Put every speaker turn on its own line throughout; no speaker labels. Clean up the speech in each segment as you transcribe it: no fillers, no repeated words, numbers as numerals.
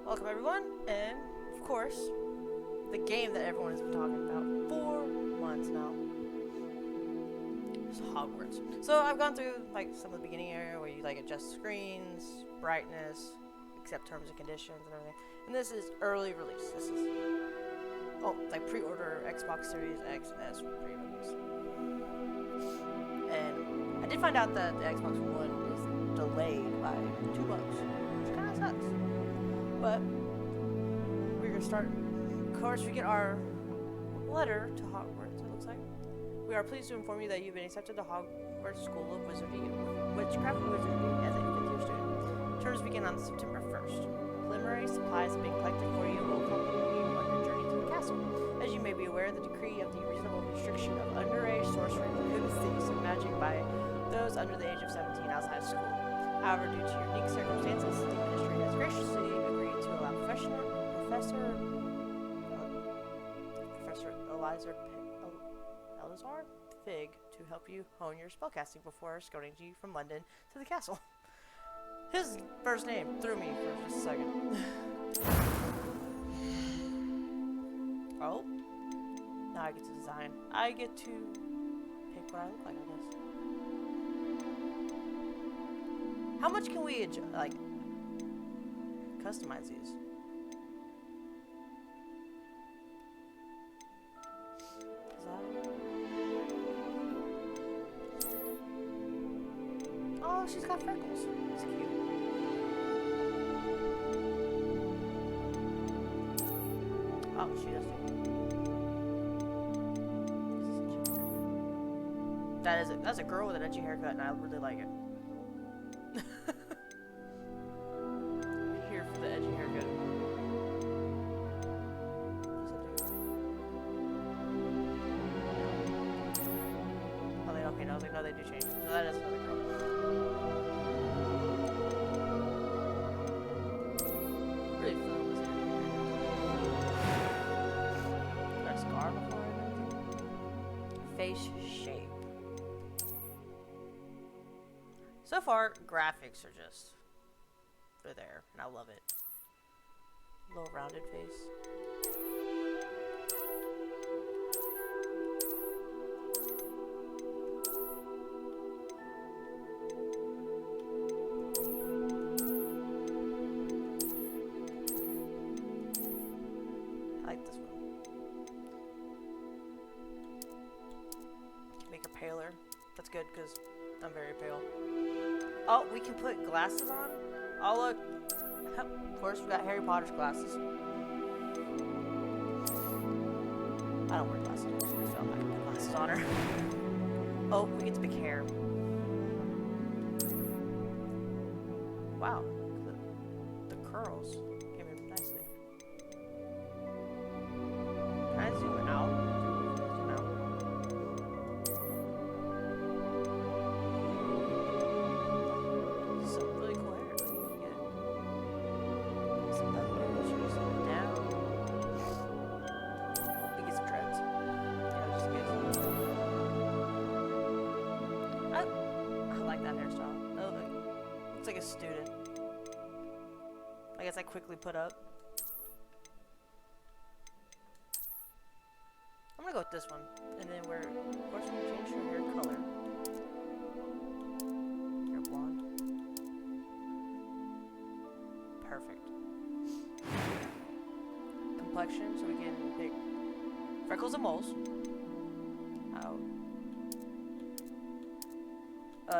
Welcome everyone, and of course, the game that everyone has been talking about for months now is Hogwarts. So I've gone through like some of the beginning area where you like adjust screens, brightness, accept terms and conditions and everything. And this is early release. This is like pre-order Xbox Series X and S pre-release. And I did find out that the Xbox One is delayed by 2 months, which kind of sucks. But we're gonna start. Of course, we get our letter to Hogwarts. It looks like we are pleased to inform you that you've been accepted to Hogwarts School of Witchcraft and Wizardry as a 5th-year student. Terms begin on September 1st. Preliminary supplies have been collected for you and will accompany you on your journey to the castle. As you may be aware, the decree of the reasonable restriction of underage sorcery prohibits the use of magic by those under the age of 17 outside of school. However, due to unique circumstances, the ministry has graciously agreed to allow Professor Elazar Fig to help you hone your spellcasting before escorting you from London to the castle. His first name threw me for just a second. Oh, now I get to design. I get to pick what I look like, I guess. How much can we like customize these? Oh, she's got freckles. It's cute. Oh, she does too. That's a girl with an edgy haircut, and I really like it. I'm here for the edgy haircut. Oh, they okay, no, I was like, no, they do change. So that is another girl. Really fun was it? Got a scar before it? Face shape. So far, graphics are just, they're there, and I love it. Little rounded face. I like this one. Can make her paler. That's good, because I'm very pale. Oh, we can put glasses on? Oh, look. Of course, we got Harry Potter's glasses. I don't wear glasses. So I'm not going to put glasses on her. Oh, we get to pick hair. Wow. The curls came in nicely. Can I zoom out? Zoom out. Some really cool hair. Like, you can get some upwards or some down. We get some dreads. Just in case. I like that hairstyle. Oh, looks like a student. I guess I quickly put up. I'm gonna go with this one. And then of course, we change her hair color. Hair blonde. Perfect. Complexion, so we can pick freckles and moles. Out.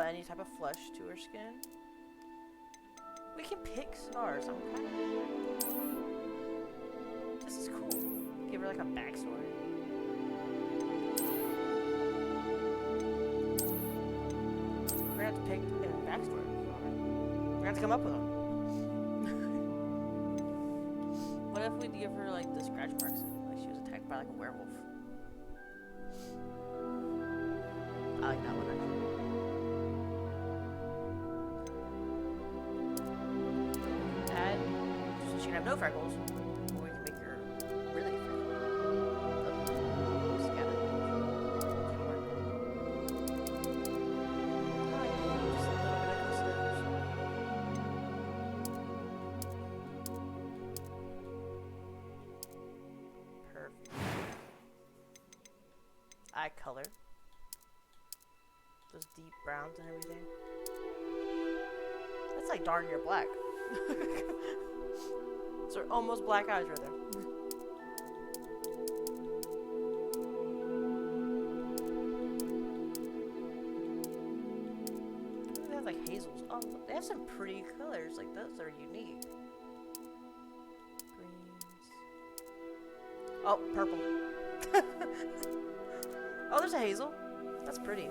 Any type of flush to her skin. We can pick scars. I'm kind of. This is cool. Give her like a backstory. We're gonna have to pick a backstory. We're gonna have to come up with them. What if we give her like the scratch marks and like she was attacked by like a werewolf? I like that one actually. Add, so she can have no freckles, or we can make her really freckles. eye color. Those deep browns and everything. That's like darn near black. So almost black eyes right there. They have like hazels. Oh, they have some pretty colors. Like those are unique. Greens. Oh, purple. Oh, there's a hazel. That's pretty.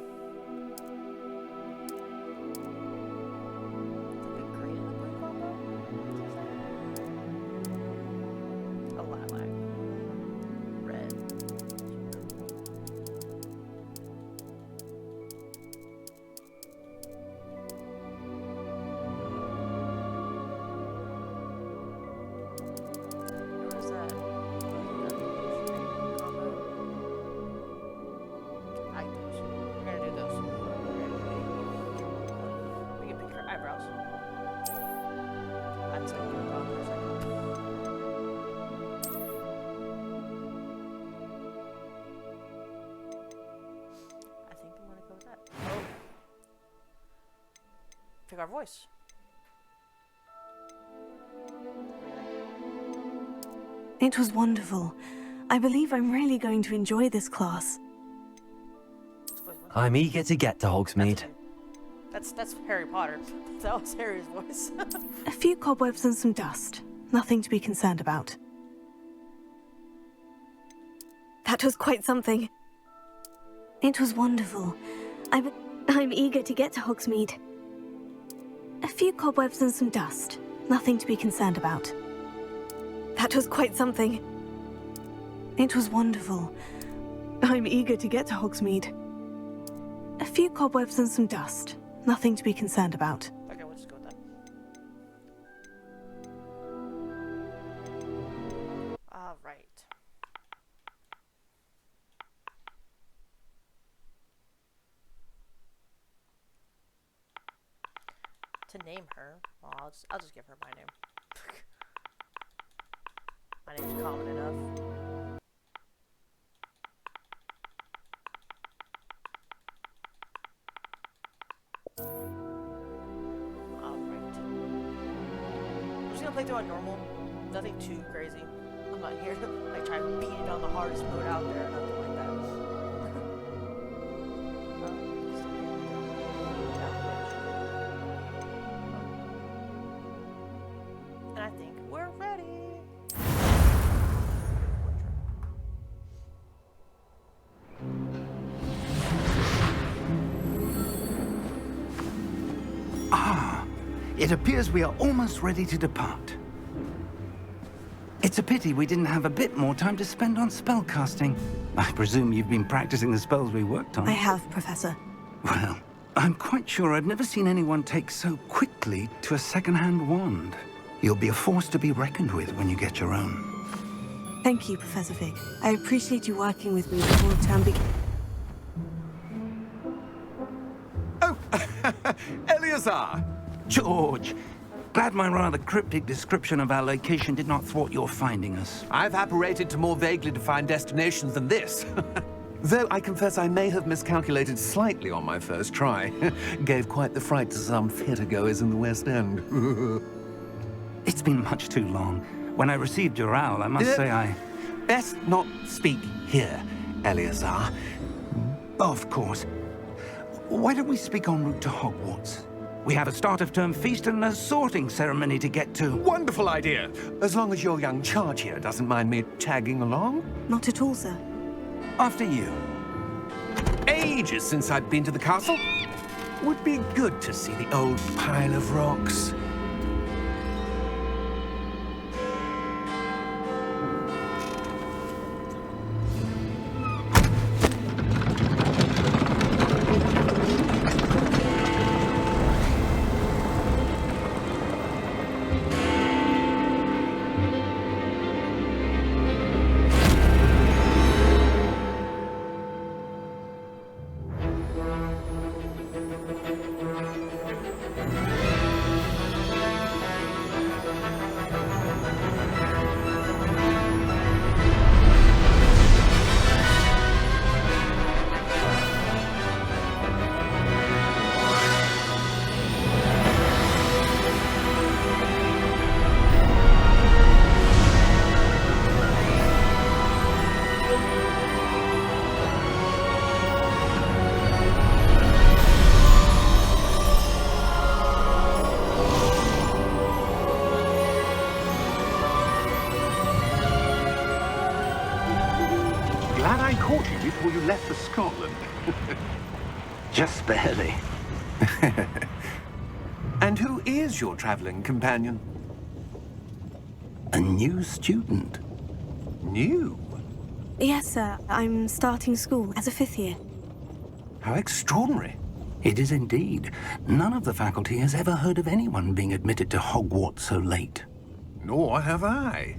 Pick our voice.
It was wonderful. I believe I'm really going to enjoy this class.
I'm eager to get to Hogsmeade.
That's Harry Potter. That was Harry's voice.
A few cobwebs and some dust. Nothing to be concerned about. That was quite something. It was wonderful. I'm eager to get to Hogsmeade. A few cobwebs and some dust. Nothing to be concerned about. That was quite something. It was wonderful. I'm eager to get to Hogsmeade. A few cobwebs and some dust. Nothing to be concerned about.
Okay, we'll just go with that. Alright. To name her, well, I'll just give her my name. My name's common enough. Alright. I'm just gonna play through on normal. Nothing too crazy. I'm not here to like try and beat it on the hardest mode out there, nothing like that. And I think we're ready.
It appears we are almost ready to depart. It's a pity we didn't have a bit more time to spend on spellcasting. I presume you've been practicing the spells we worked on.
I have, Professor.
Well, I'm quite sure I've never seen anyone take so quickly to a second-hand wand. You'll be a force to be reckoned with when you get your own.
Thank you, Professor Fig. I appreciate you working with me before the term begins.
Oh, Eleazar! George, glad my rather cryptic description of our location did not thwart your finding us.
I've apparated to more vaguely defined destinations than this. Though I confess I may have miscalculated slightly on my first try. Gave quite the fright to some theatergoers in the West End.
It's been much too long. When I received your owl, I must say I...
Best not speak here, Eleazar.
Of course. Why don't we speak en route to Hogwarts? We have a start-of-term feast and a sorting ceremony to get to.
Wonderful idea. As long as your young charge here doesn't mind me tagging along.
Not at all, sir.
After you.
Ages since I've been to the castle. Would be good to see the old pile of rocks. glad I caught you before you left for Scotland.
Just barely.
And who is your traveling companion?
A new student.
New?
Yes, sir. I'm starting school as a 5th year.
How extraordinary.
It is indeed. None of the faculty has ever heard of anyone being admitted to Hogwarts so late.
Nor have I.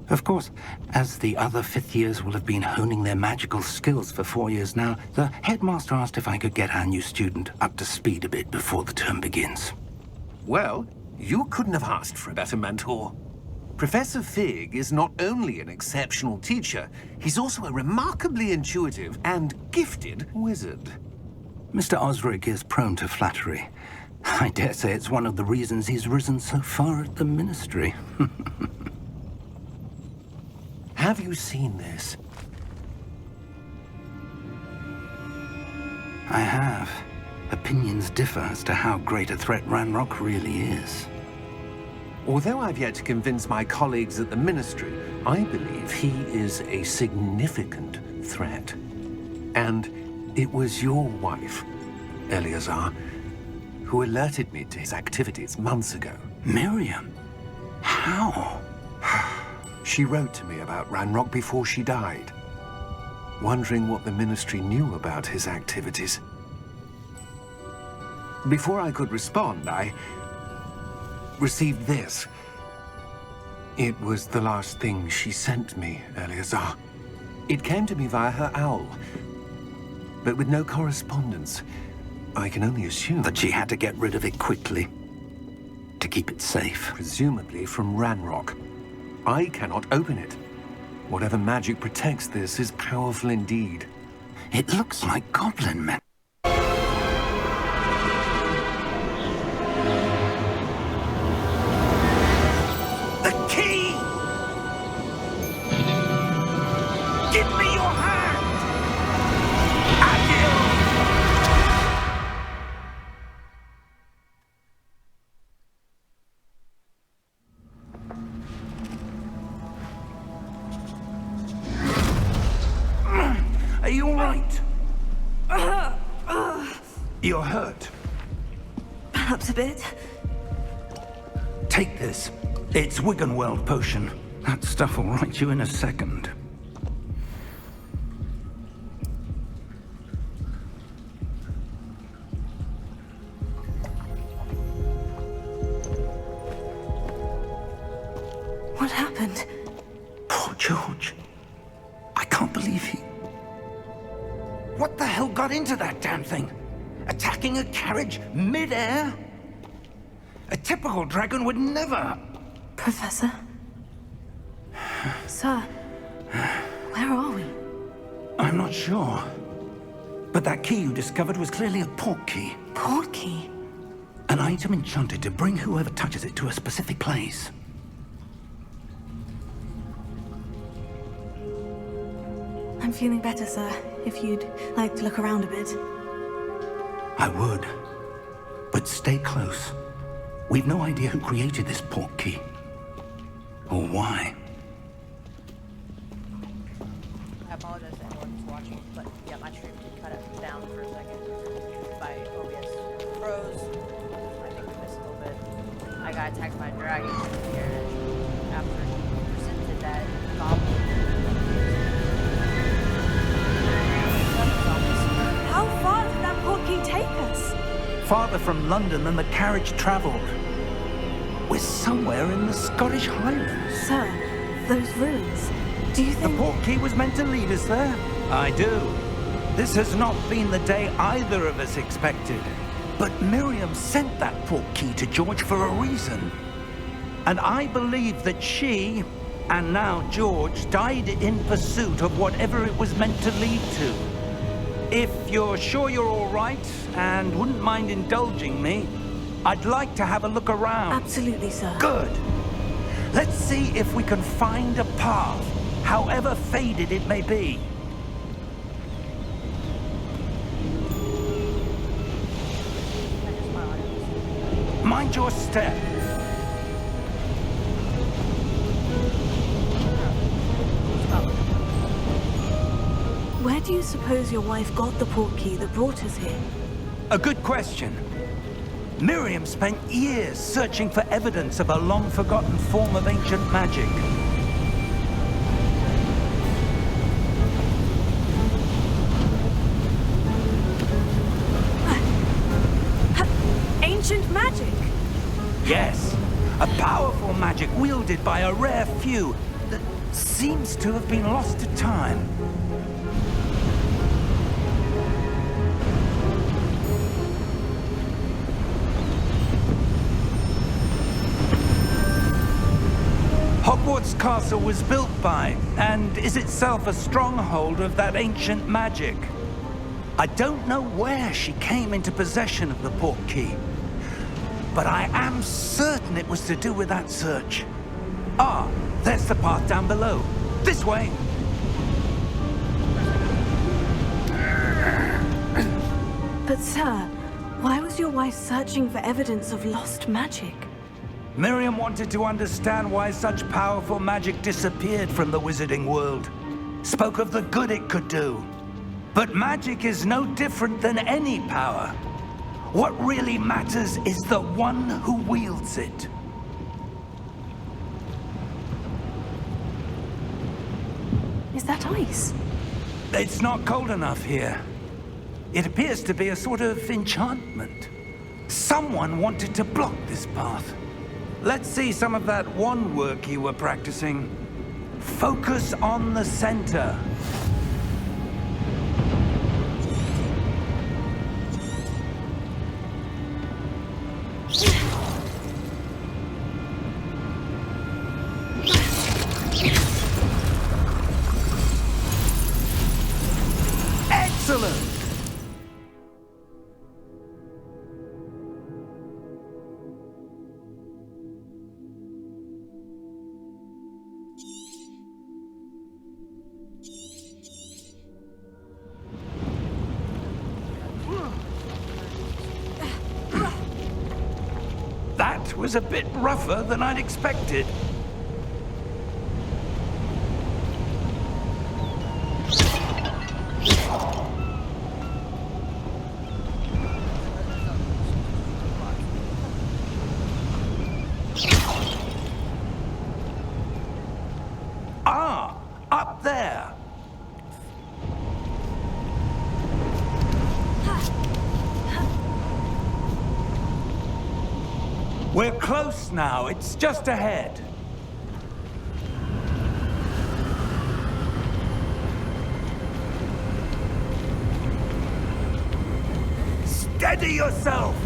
Of course, as the other 5th years will have been honing their magical skills for 4 years now, the headmaster asked if I could get our new student up to speed a bit before the term begins.
Well, you couldn't have asked for a better mentor. Professor Fig is not only an exceptional teacher, he's also a remarkably intuitive and gifted wizard.
Mr. Osric is prone to flattery. I dare say it's one of the reasons he's risen so far at the Ministry.
Have you seen this?
I have. Opinions differ as to how great a threat Ranrock really is.
Although I've yet to convince my colleagues at the Ministry, I believe he is a significant threat. And it was your wife, Eleazar, who alerted me to his activities months ago.
Miriam? How?
She wrote to me about Ranrock before she died, wondering what the Ministry knew about his activities. Before I could respond, I received this. It was the last thing she sent me, Eleazar. It came to me via her owl, but with no correspondence. I can only assume
That she had to get rid of it quickly, to keep it safe.
presumably from Ranrock. I cannot open it. Whatever magic protects this is powerful indeed.
It looks like goblin men. The key! Give me your hand! Adieu! Are you all right? You're hurt.
Perhaps a bit.
Take this. It's Wiggenweld potion. That stuff will right you in a second.
What happened?
Poor George. I can't believe he... What the hell got into that damn thing? Attacking a carriage mid-air? A typical dragon would never...
Professor? Sir? Where are we?
I'm not sure. But that key you discovered was clearly a port key.
Port key?
An item enchanted to bring whoever touches it to a specific place.
I'm feeling better, sir. If you'd like to look around a bit.
I would. But stay close. We've no idea who created this port key. Or why.
I apologize to anyone who's watching, but yeah, my stream cut it down for a second by OBS froze. I think we missed a little bit. I got attacked by a dragon here after he presented that goblin.
How far did that port key take us?
Farther from London than the carriage traveled. We're somewhere in the Scottish Highlands.
Sir, those ruins. Do you
The
think...
port key was meant to lead us there? I do. This has not been the day either of us expected. But Miriam sent that port key to George for a reason. And I believe that she, and now George, died in pursuit of whatever it was meant to lead to. If you're sure you're all right, and wouldn't mind indulging me, I'd like to have a look around.
Absolutely, sir.
Good. Let's see if we can find a path, however faded it may be. Mind your step.
do you suppose your wife got the portkey that brought us here?
A good question. Miriam spent years searching for evidence of a long-forgotten form of ancient magic.
Ancient magic?
Yes, a powerful magic wielded by a rare few that seems to have been lost to time. Hogwarts Castle was built by, and is itself a stronghold of that ancient magic. I don't know where she came into possession of the portkey, but I am certain it was to do with that search. Ah, there's the path down below. This way!
But sir, why was your wife searching for evidence of lost magic?
Miriam wanted to understand why such powerful magic disappeared from the wizarding world. Spoke of the good it could do. But magic is no different than any power. What really matters is the one who wields it.
Is that ice?
It's not cold enough here. It appears to be a sort of enchantment. Someone wanted to block this path. Let's see some of that wand work you were practicing. Focus on the center. Excellent! That was a bit rougher than I'd expected. Ah, up there. We're close now. It's just ahead. Steady yourself!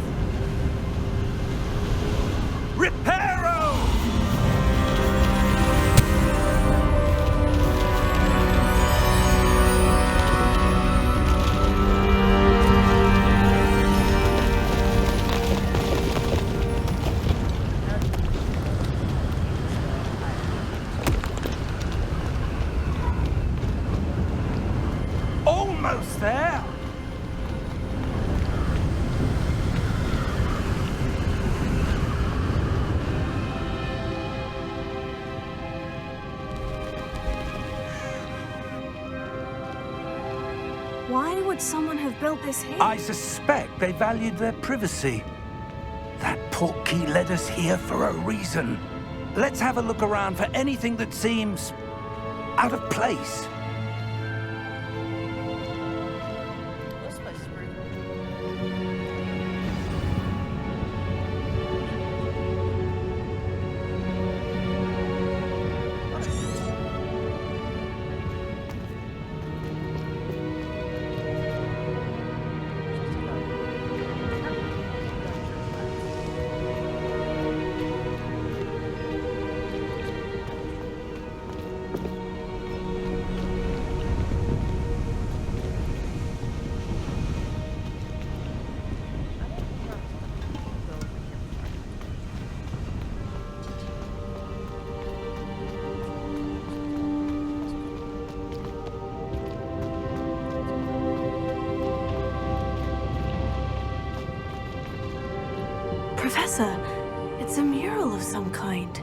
Reparo! Almost there.
Why would someone have built this here?
I suspect they valued their privacy. That portkey led us here for a reason. Let's have a look around for anything that seems out of place.
This place is pretty cool.
Professor, it's a mural of some kind.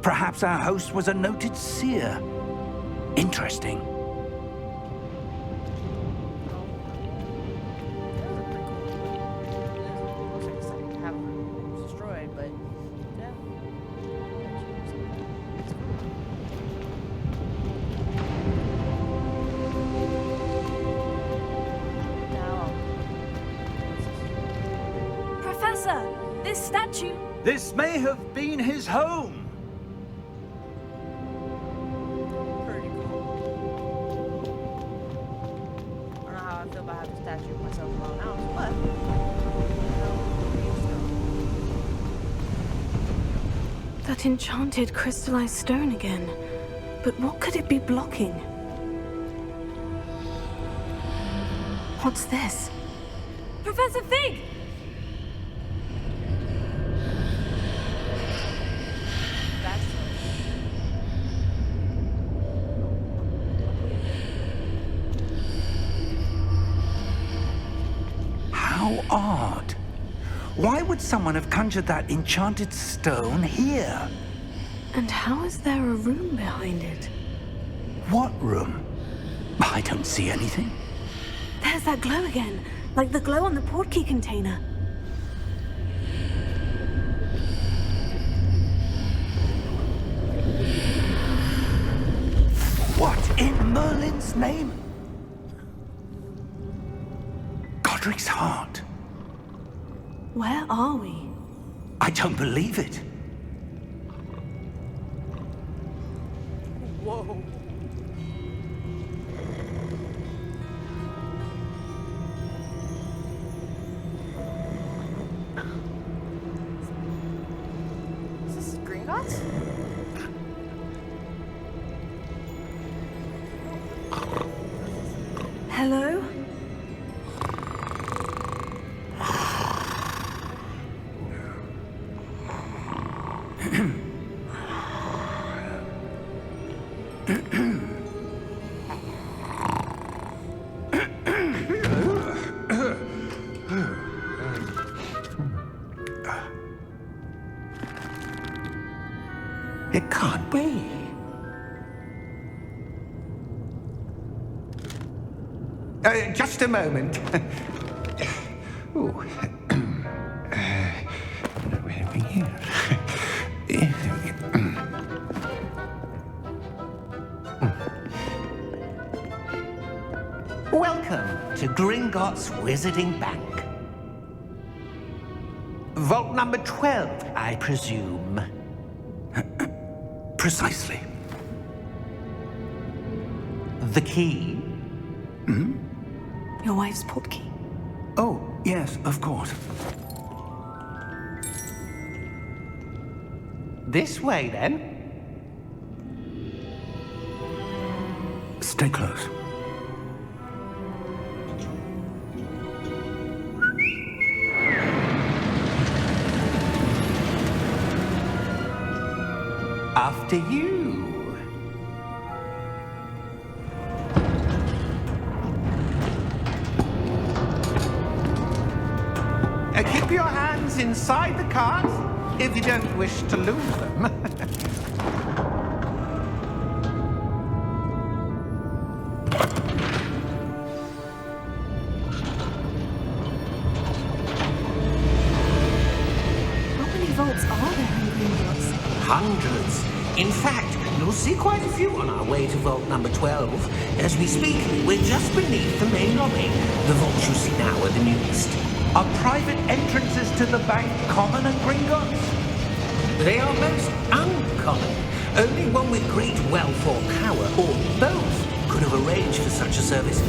Perhaps our host was a noted seer. Interesting.
Professor, this statue...
This may have been his home.
Pretty cool. I don't know how I feel about having a statue of myself in my own house, but
That enchanted crystallized stone again. But what could it be blocking? What's this? Professor Fig!
that's
How odd. Why would someone have conjured that enchanted stone here?
And how is there a room behind it?
What room? I don't see anything.
There's that glow again, like the glow on the portkey container.
What in Merlin's name? Godric's heart.
Where are we?
I don't believe it.
whoa. Is this Gringotts?
Hello?
It can't be. Just a moment. Ooh. Where are we here?
Welcome to Gringotts Wizarding Bank. Vault number 12, I presume.
Precisely.
The key?
Your wife's portkey.
Oh, yes, of course.
This way, then.
Stay close.
After you. Keep your hands inside the cart if you don't wish to lose them.
How many vaults are there in Gringotts?
Hundreds. In fact, you'll see quite a few on our way to vault number 12. As we speak, we're just beneath the main lobby. The vaults you see now are the newest.
Are private entrances to the bank common at Gringotts?
They are most uncommon. Only one with great wealth or power, or both, could have arranged for such a service.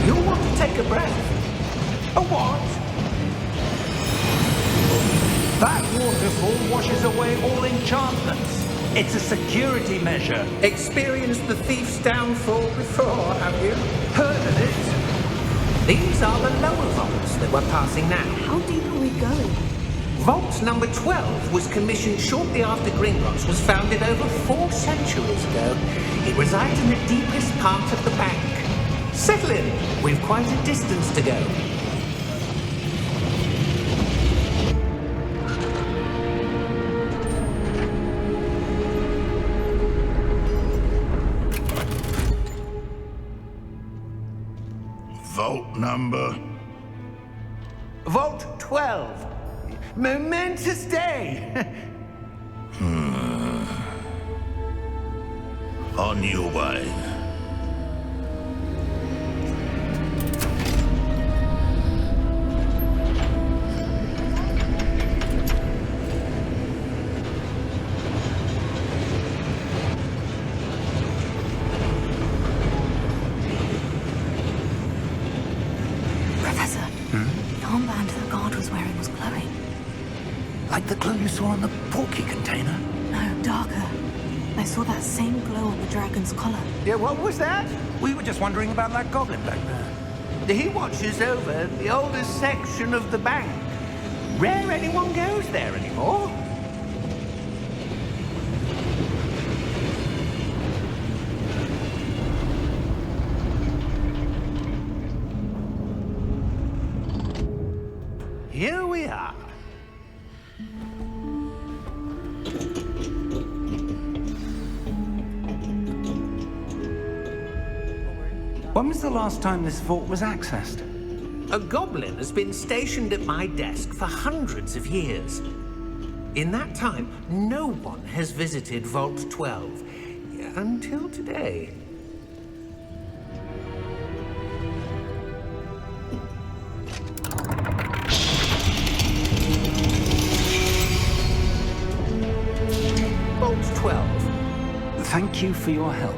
You'll want to take a breath.
A what? That waterfall washes away all enchantments. It's a security measure.
Experienced the thief's downfall before, have you?
Heard of it?
These are the lower vaults that we're passing now.
How deep are we going?
Vault number 12 was commissioned shortly after Gringotts was founded over 4 centuries ago. It resides in the deepest part of the bank. Settle in. We've quite a distance to go.
Vault number?
Vault 12. Momentous day.
On your way.
the glow you saw on the porky container?
No, darker. I saw that same glow on the dragon's collar.
Yeah, what was that?
We were just wondering about that goblin back there.
He watches over the oldest section of the bank. Rare anyone goes there anymore. Here we are.
When was the last time this vault was accessed?
A goblin has been stationed at my desk for hundreds of years. In that time, no one has visited Vault 12. Until today. Vault 12.
Thank you for your help.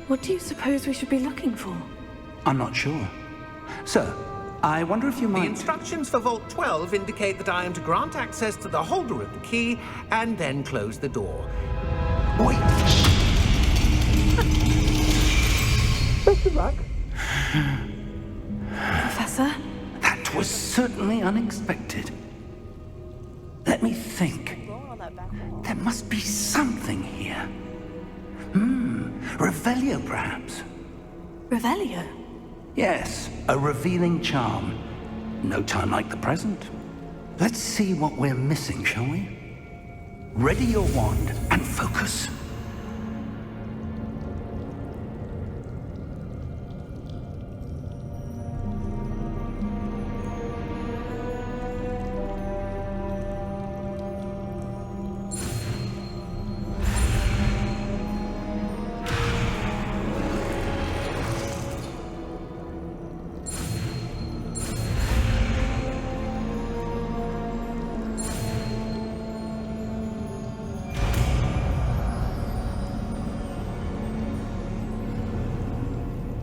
What do you suppose we should be looking for?
I'm not sure. Sir, I wonder if you
The
might...
instructions for Vault 12 indicate that I am to grant access to the holder of the key and then close the door.
Wait!
Best of luck.
Professor?
That was certainly unexpected. Let me think.
Blowing on that back wall.
There must be something here. Revelio, perhaps?
Revelio?
Yes, a revealing charm. No time like the present. Let's see what we're missing, shall we? Ready your wand and focus.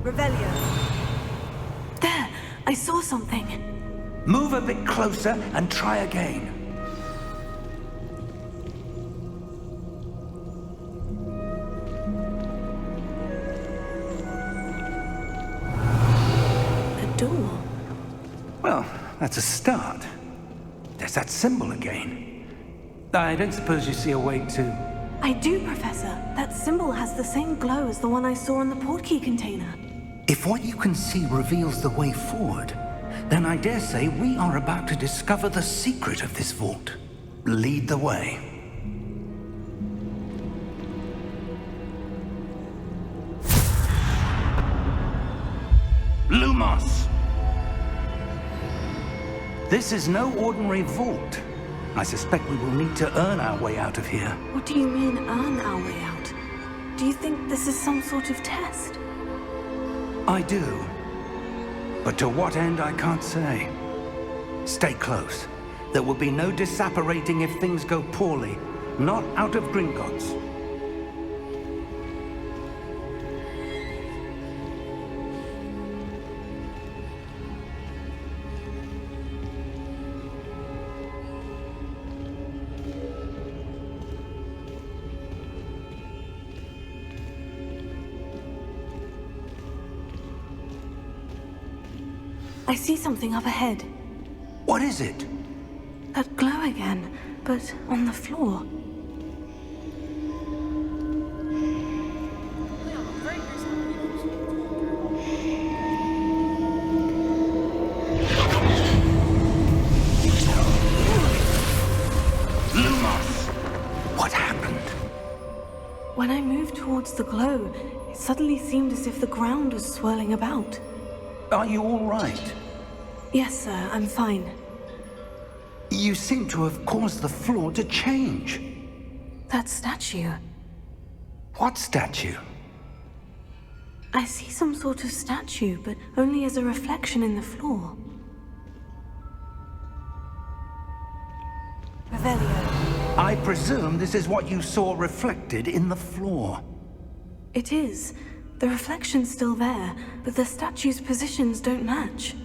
Revelio. There! I saw something.
Move a bit closer and try again.
A door.
Well, that's a start. There's that symbol again. I don't suppose you see a way to...
I do, Professor. That symbol has the same glow as the one I saw in the portkey container.
If what you can see reveals the way forward, then I dare say we are about to discover the secret of this vault. Lead the way. Lumos! This is no ordinary vault. I suspect we will need to earn our way out of here.
What do you mean, earn our way out? Do you think this is some sort of test?
I do. But to what end, I can't say. Stay close. There will be no disapparating if things go poorly. Not out of Gringotts.
I see something up ahead.
What is it?
That glow again, but on the floor.
Yeah, I'm very curious.
Lumos! What happened?
When I moved towards the glow, it suddenly seemed as if the ground was swirling about.
Are you all right?
Yes, sir, I'm fine.
You seem to have caused the floor to change.
That statue.
What statue?
I see some sort of statue, but only as a reflection in the floor. Revelio.
I presume this is what you saw reflected in the floor.
It is. The reflection's still there, but the statue's positions don't match.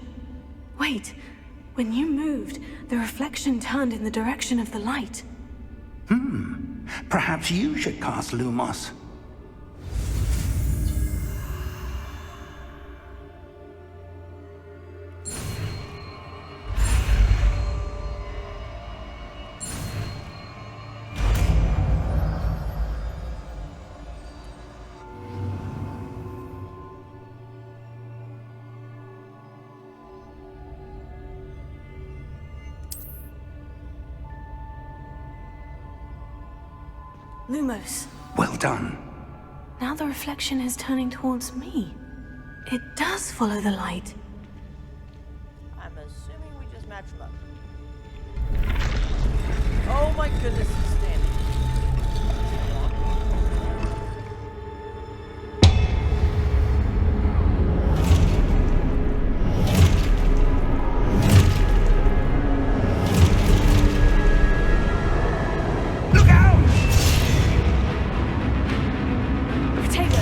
Wait, when you moved, the reflection turned in the direction of the light.
Perhaps you should cast Lumos.
Lumos.
Well done.
Now the reflection is turning towards me. It does follow the light.
I'm assuming we just match them up. Oh my goodness, he's standing.
Look out!
Potato!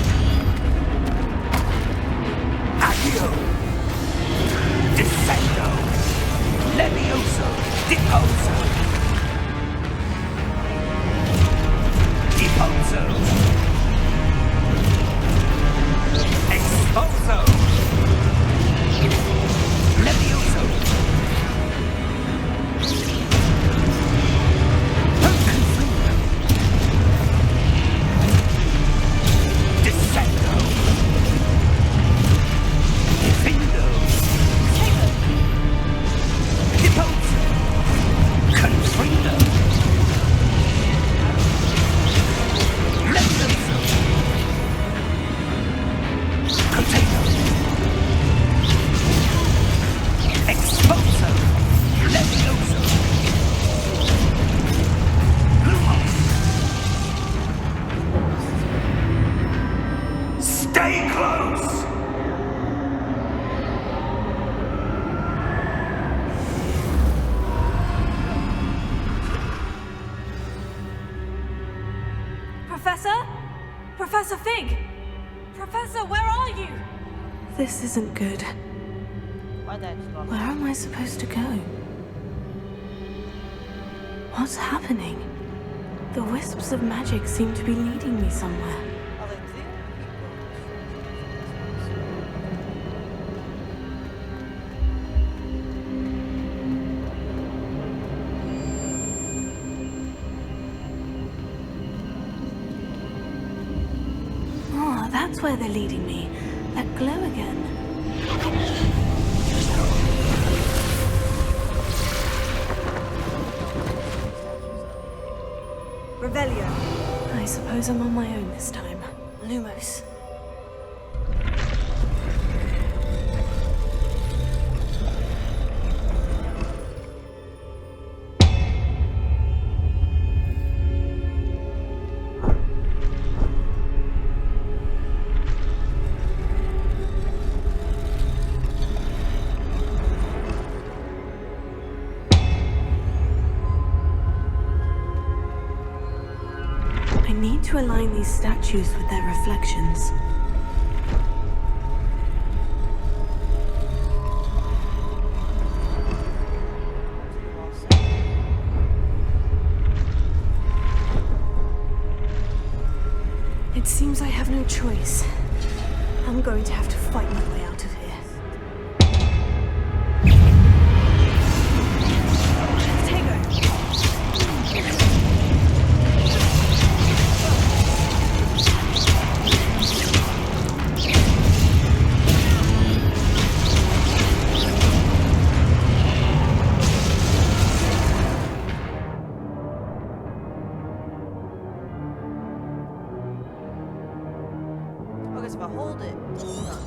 Accio! Descendo! Levioso! Deposo! Deposo! Exposo! Levioso! Descendo! Defendo! Deposo! Confrido! Levioso! Potato! Exposo! Levioso! Lumos! Stay close!
Professor? Professor Fig! Professor, where are you? This isn't good.
Why that just gone?
Where am I supposed to go? What's happening? The wisps of magic seem to be leading me somewhere.
Oh, they did?
Oh, that's where they're leading me. That glow again. Revelio. I suppose I'm on my own this time. Lumos. I need to align these statues with their reflections. It seems I have no choice. I'm going to have to fight my way out of here.
Okay, so if I hold it, it's done.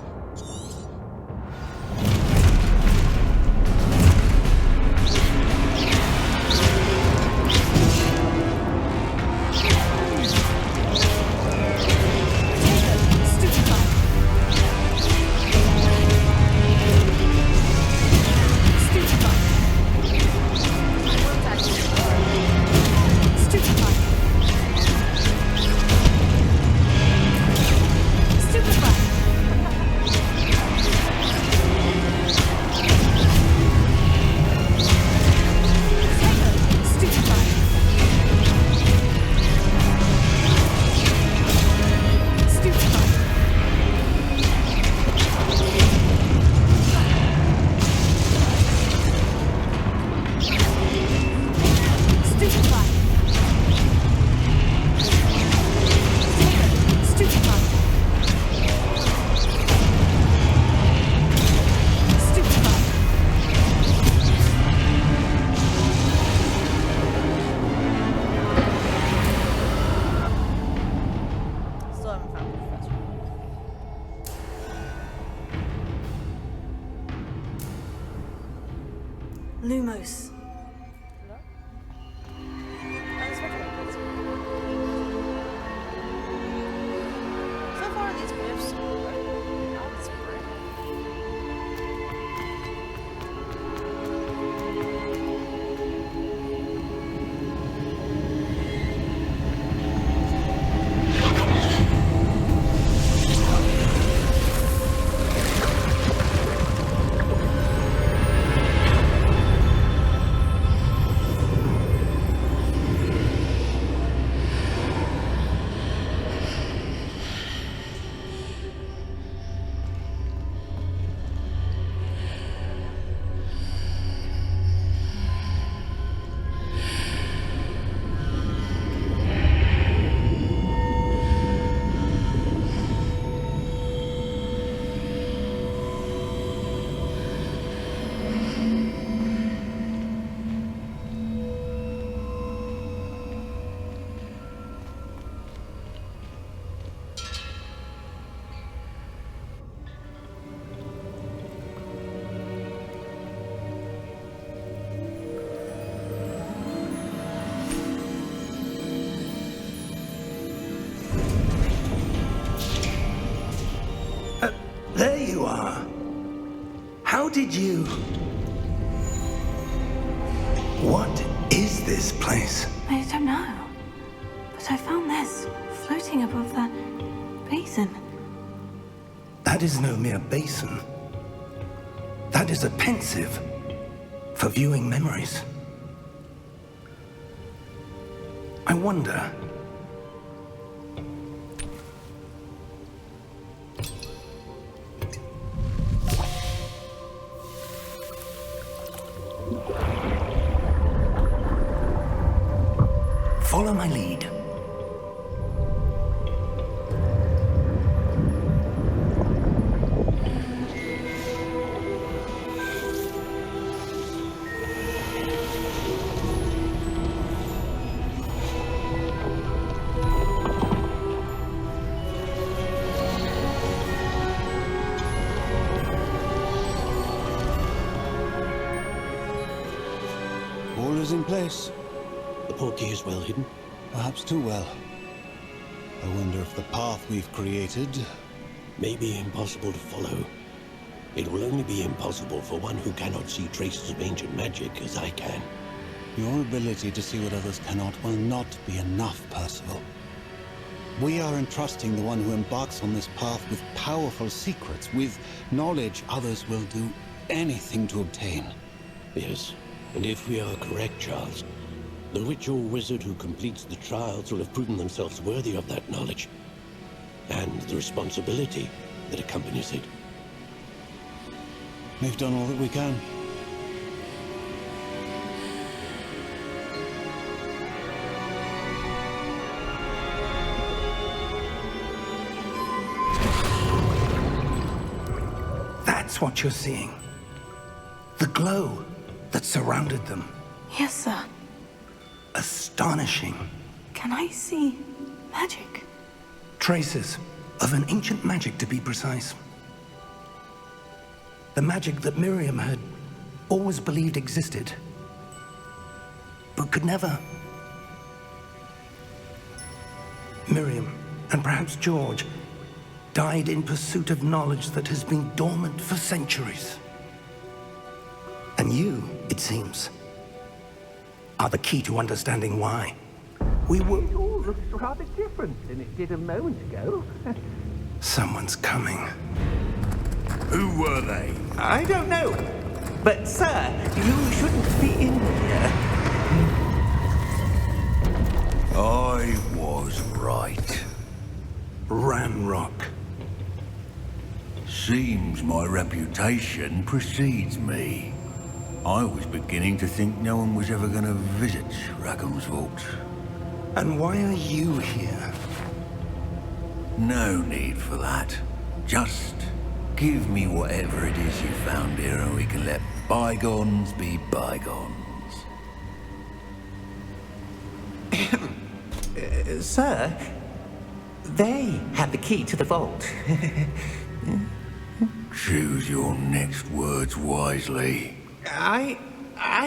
Stupefy. Stupefy. Stupefy. Stupefy. Stupefy. Stupefy. Stupefy.
Still haven't found the professor.
Lumos.
No? Unexpected. So far, these glyphs are not great.
There you are. How did you... What is this place?
I don't know. But I found this floating above that basin.
That is no mere basin. That is a pensive for viewing memories. I wonder... Follow my lead.
All is in place.
The portkey is well hidden.
Perhaps too well. I wonder if the path we've created...
May be impossible to follow. It will only be impossible for one who cannot see traces of ancient magic as I can.
Your ability to see what others cannot will not be enough, Percival. We are entrusting the one who embarks on this path with powerful secrets, with knowledge others will do anything to obtain.
Yes, and if we are correct, Charles, the witch or wizard who completes the trials will have proven themselves worthy of that knowledge, and the responsibility that accompanies it.
We've done all that we can.
That's what you're seeing. The glow that surrounded them.
Yes, sir.
Astonishing.
Can I see magic?
Traces of an ancient magic, to be precise. The magic that Miriam had always believed existed, but could never. Miriam, and perhaps George, died in pursuit of knowledge that has been dormant for centuries. And you, it seems, are the key to understanding why. We were...
It all looks rather different than it did a moment ago.
Someone's coming.
Who were they?
I don't know. But, sir, you shouldn't be in here.
I was right.
Ranrock.
Seems my reputation precedes me. I was beginning to think no one was ever going to visit Rackham's vault.
And why are you here?
No need for that. Just give me whatever it is you found here and we can let bygones be bygones.
Sir, they had the key to the vault.
Choose your next words wisely.
I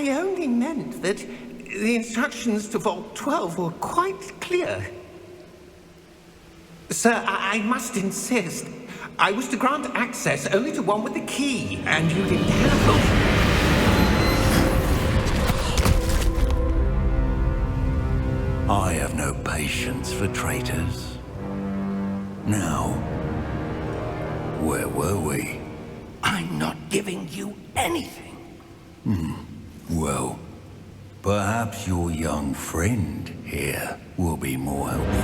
only meant that the instructions to Vault 12 were quite clear. Sir, I must insist. I was to grant access only to one with the key, and you didn't have them.
I have no patience for traitors. Now, where were we?
I'm not giving you anything.
Well, perhaps your young friend here will be more helpful.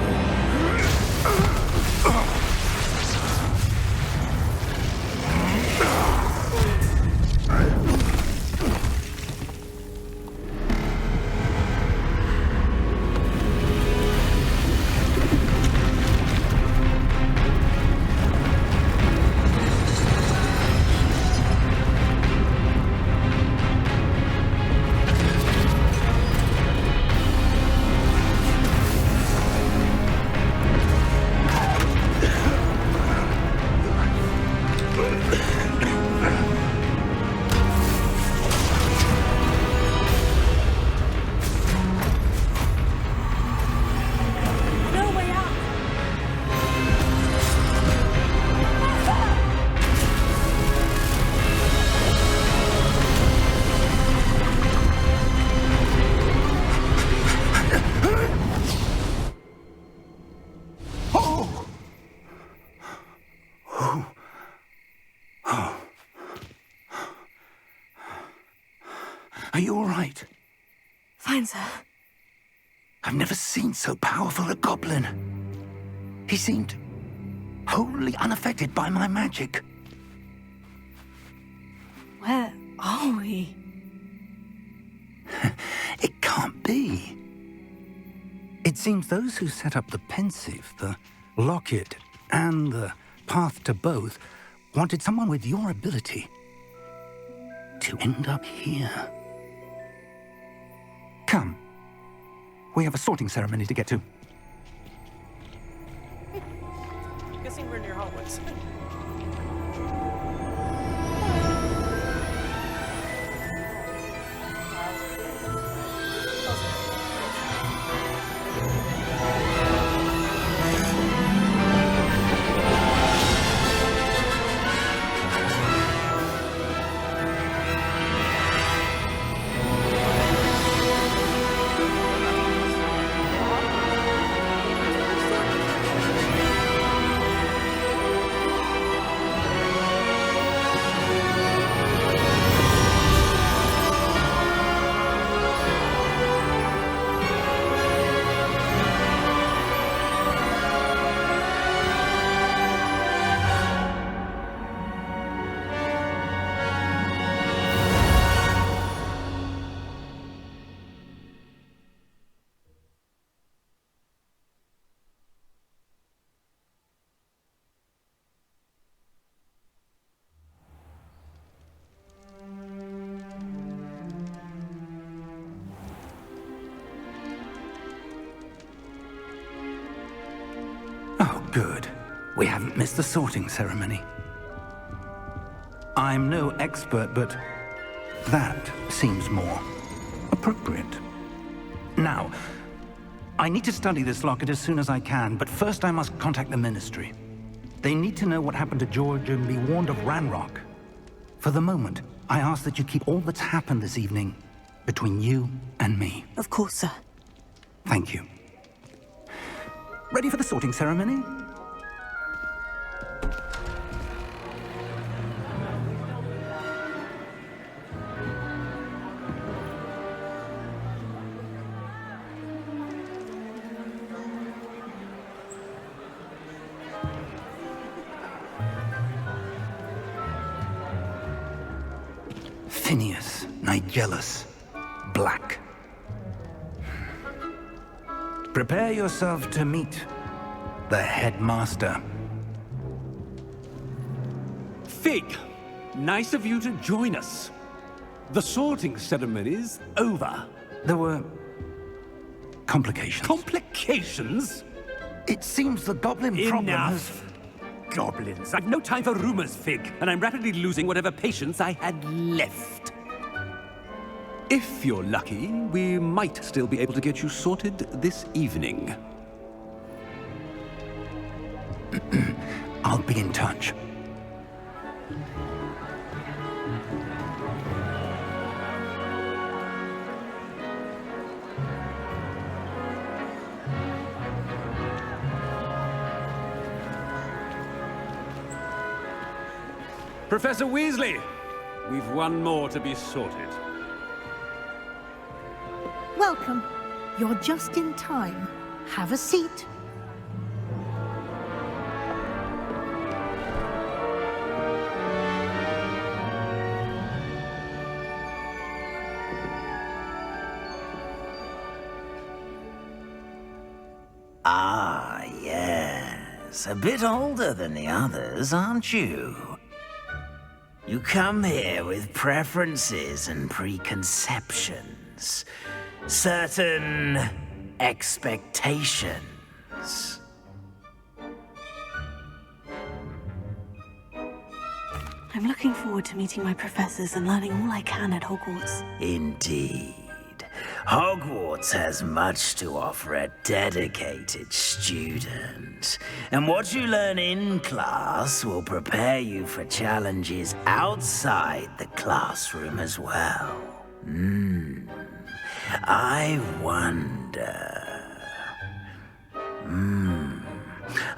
No way out.
Are you all right?
Fine, sir.
I've never seen so powerful a goblin. He seemed wholly unaffected by my magic.
Where are we?
It can't be. It seems those who set up the pensive, the locket, and the path to both wanted someone with your ability to end up here. Come. We have a sorting ceremony to get to.
Guessing we're near Hogwarts.
Oh, good. We haven't missed the sorting ceremony. I'm no expert, but that seems more appropriate. Now, I need to study this locket as soon as I can, but first I must contact the Ministry. They need to know what happened to George and be warned of Ranrock. For the moment, I ask that you keep all that's happened this evening between you and me.
Of course, sir.
Thank you. Ready for the sorting ceremony? Phineas, Nigellus, Black. Prepare yourself to meet the headmaster.
Fig, nice of you to join us. The sorting ceremony's over.
There were complications.
Complications?
It seems the goblin problem has...
Enough. Goblins. I've no time for rumors, Fig, and I'm rapidly losing whatever patience I had left. If you're lucky, we might still be able to get you sorted this evening.
I'll be in touch.
Professor Weasley, we've one more to be sorted.
Welcome. You're just in time. Have a seat.
Ah, yes. A bit older than the others, aren't you? You come here with preferences and preconceptions. Certain expectations.
I'm looking forward to meeting my professors and learning all I can at Hogwarts.
Indeed. Hogwarts has much to offer a dedicated student. And what you learn in class will prepare you for challenges outside the classroom as well. I wonder...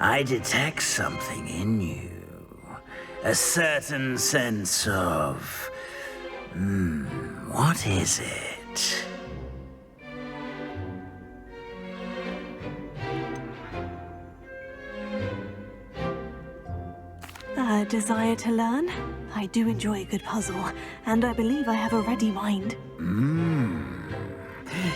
I detect something in you. A certain sense of... what is it?
A desire to learn? I do enjoy a good puzzle, and I believe I have a ready mind.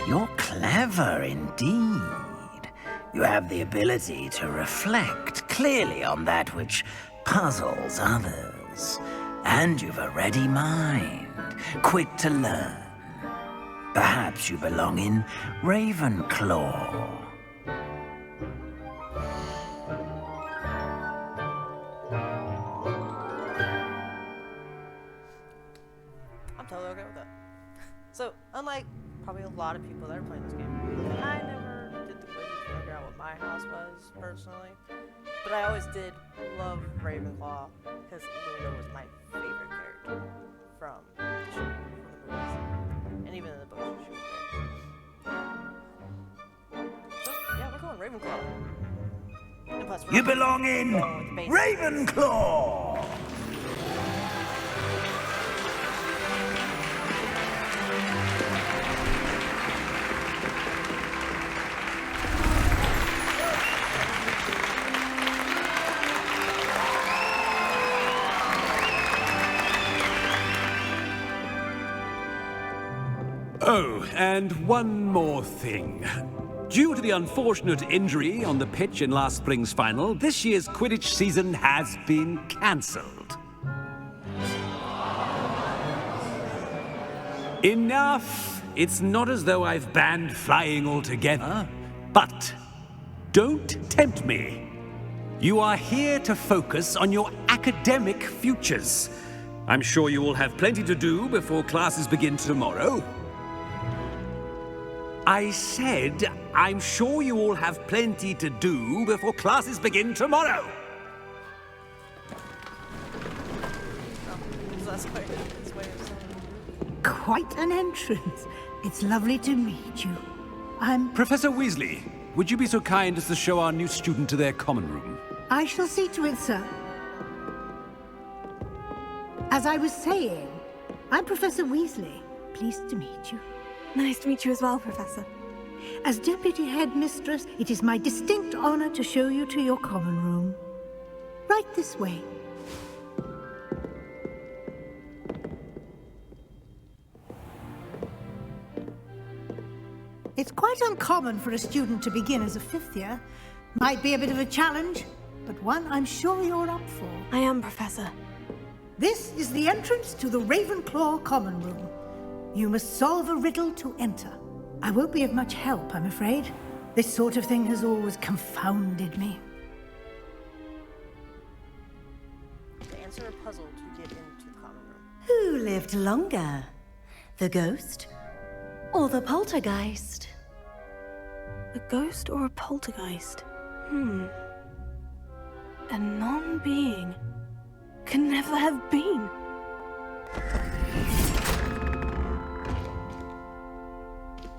You're clever indeed. You have the ability to reflect clearly on that which puzzles others. And you've a ready mind, quick to learn. Perhaps you belong in Ravenclaw.
I'm totally okay with that. So, unlike probably a lot of people that are playing this game, I never did the quizzes to figure out what my house was, personally. But I always did love Ravenclaw, because Luna was my favorite character from the movies. And even in the books, she was great. So, yeah, we're going Ravenclaw. And plus,
You belong in Ravenclaw!
Oh, and one more thing. Due to the unfortunate injury on the pitch in last spring's final, this year's Quidditch season has been cancelled. Enough! It's not as though I've banned flying altogether, but don't tempt me. You are here to focus on your academic futures. I'm sure you will have plenty to do before classes begin tomorrow. I said, I'm sure you all have plenty to do before classes begin tomorrow.
Quite an entrance. It's lovely to meet you. I'm...
Professor Weasley, would you be so kind as to show our new student to their common room?
I shall see to it, sir. As I was saying, I'm Professor Weasley. Pleased to meet you.
Nice to meet you as well, Professor.
As Deputy Headmistress, it is my distinct honor to show you to your common room. Right this way. It's quite uncommon for a student to begin as a fifth year. Might be a bit of a challenge, but one I'm sure you're up for.
I am, Professor.
This is the entrance to the Ravenclaw common room. You must solve a riddle to enter. I won't be of much help, I'm afraid. This sort of thing has always confounded me.
To answer a puzzle to get into the common room.
Who lived longer? The ghost or the poltergeist?
A ghost or a poltergeist? A non-being can never have been.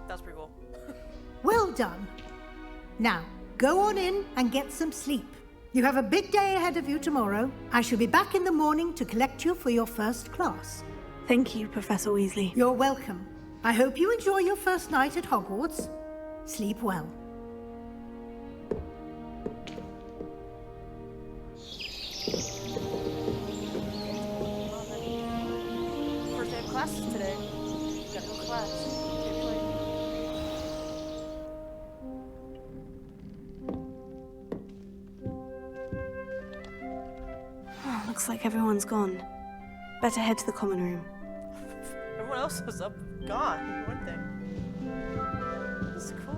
That's pretty cool.
Well done. Now, go on in and get some sleep. You have a big day ahead of you tomorrow. I shall be back in the morning to collect you for your first class.
Thank you, Professor Weasley.
You're welcome. I hope you enjoy your first night at Hogwarts. Sleep well.
First day of classes today. Got no class. Can't play.
Oh, looks like everyone's gone. Better head to the common room.
Everyone else was gone, weren't they? This is cool.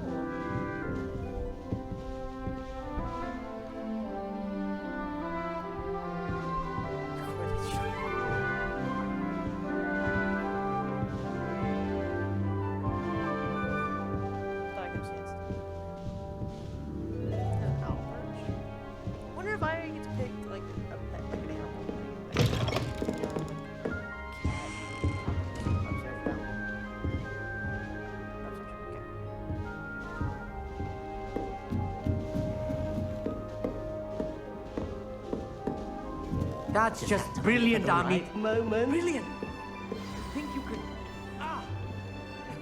Wonder if I get to pick like a pet, like an animal.
That's just brilliant, Army.
Moment.
Brilliant. I think you could... Ah!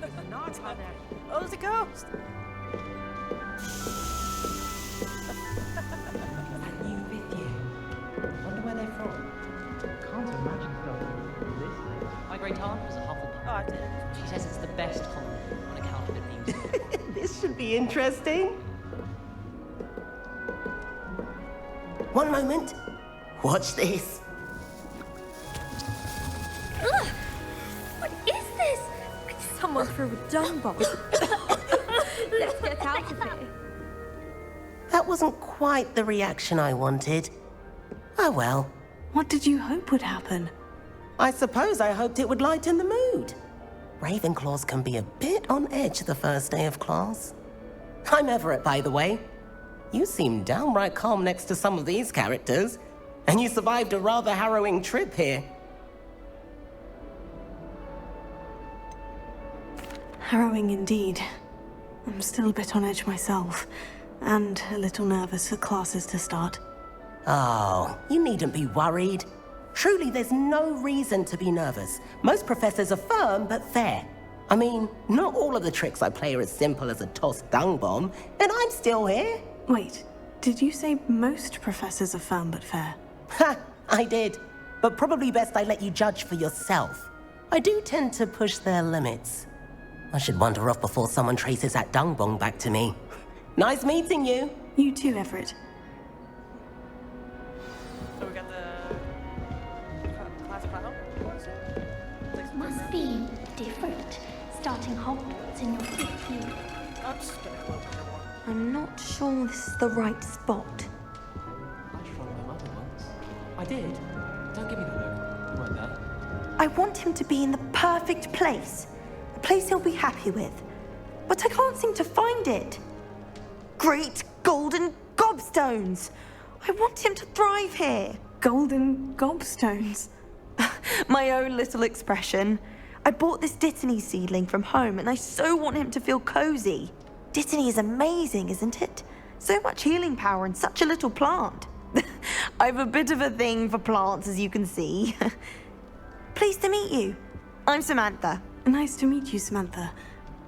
There's a knot on there.
Oh, there's a ghost!
And you with you. Wonder where they're from. Can't imagine going this way.
My great aunt was a Hufflepuff.
Oh, I did.
She says it's the best colony on account of it being so.
This should be interesting.
One moment. Watch this.
Ugh! What is this? Someone threw a dung bomb. Let's get out of here.
That wasn't quite the reaction I wanted. Oh well.
What did you hope would happen?
I suppose I hoped it would lighten the mood. Ravenclaws can be a bit on edge the first day of class. I'm Everett, by the way. You seem downright calm next to some of these characters, and you survived a rather harrowing trip here.
Harrowing indeed. I'm still a bit on edge myself, and a little nervous for classes to start.
Oh, you needn't be worried. Truly, there's no reason to be nervous. Most professors are firm but fair. I mean, not all of the tricks I play are as simple as a tossed dung bomb, and I'm still here.
Wait, did you say most professors are firm but fair?
Ha, I did. But probably best I let you judge for yourself. I do tend to push their limits. I should wander off before someone traces that dung bomb back to me. Nice meeting you.
You too, Everett.
So we got the class clown.
Must be different, starting Hogwarts in your 5th year.
I'm just gonna go over here more.
I'm not sure this is the right spot.
I shrunk my mother once. I did. Don't give me the look. You weren't there.
I want him to be in the perfect place. A place he'll be happy with. But I can't seem to find it. Great golden gobstones! I want him to thrive here.
Golden gobstones.
My own little expression. I bought this Dittany seedling from home and I so want him to feel cozy. Dittany is amazing, isn't it? So much healing power in such a little plant. I've a bit of a thing for plants, as you can see. Pleased to meet you. I'm Samantha.
Nice to meet you, Samantha.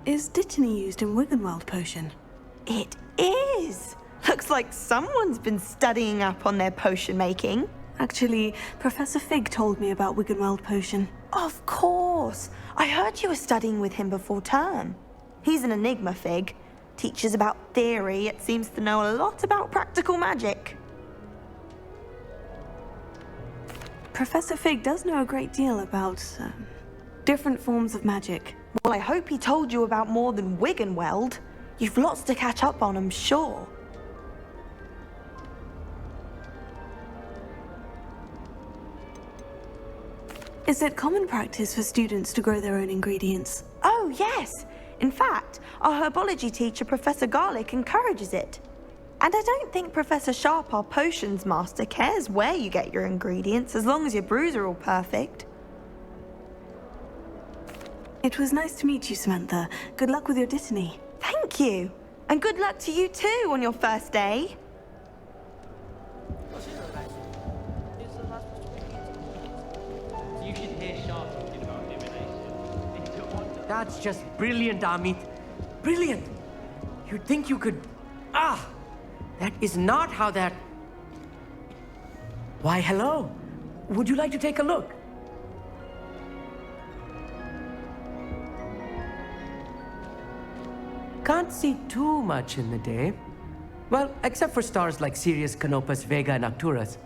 Is Dittany used in Wiggenweld potion?
It is. Looks like someone's been studying up on their potion making.
Actually, Professor Fig told me about Wiggenweld potion.
Of course. I heard you were studying with him before term. He's an enigma, Fig. Teaches about theory, yet seems to know a lot about practical magic.
Professor Fig does know a great deal about different forms of magic.
Well, I hope he told you about more than Wiggenweld. You've lots to catch up on, I'm sure.
Is it common practice for students to grow their own ingredients?
Oh, yes. In fact, our herbology teacher, Professor Garlick, encourages it. And I don't think Professor Sharp, our potions master, cares where you get your ingredients, as long as your brews are all perfect.
It was nice to meet you, Samantha. Good luck with your Dittany.
Thank you. And good luck to you too on your first day.
Oh, she's really nice. She's the last person.
You should hear Sharp talking about divination. It's a wonder.
That's just brilliant, Amit. Brilliant! You'd think you could... That is not how that... Why, hello. Would you like to take a look? Can't see too much in the day. Well, except for stars like Sirius, Canopus, Vega, and Arcturus.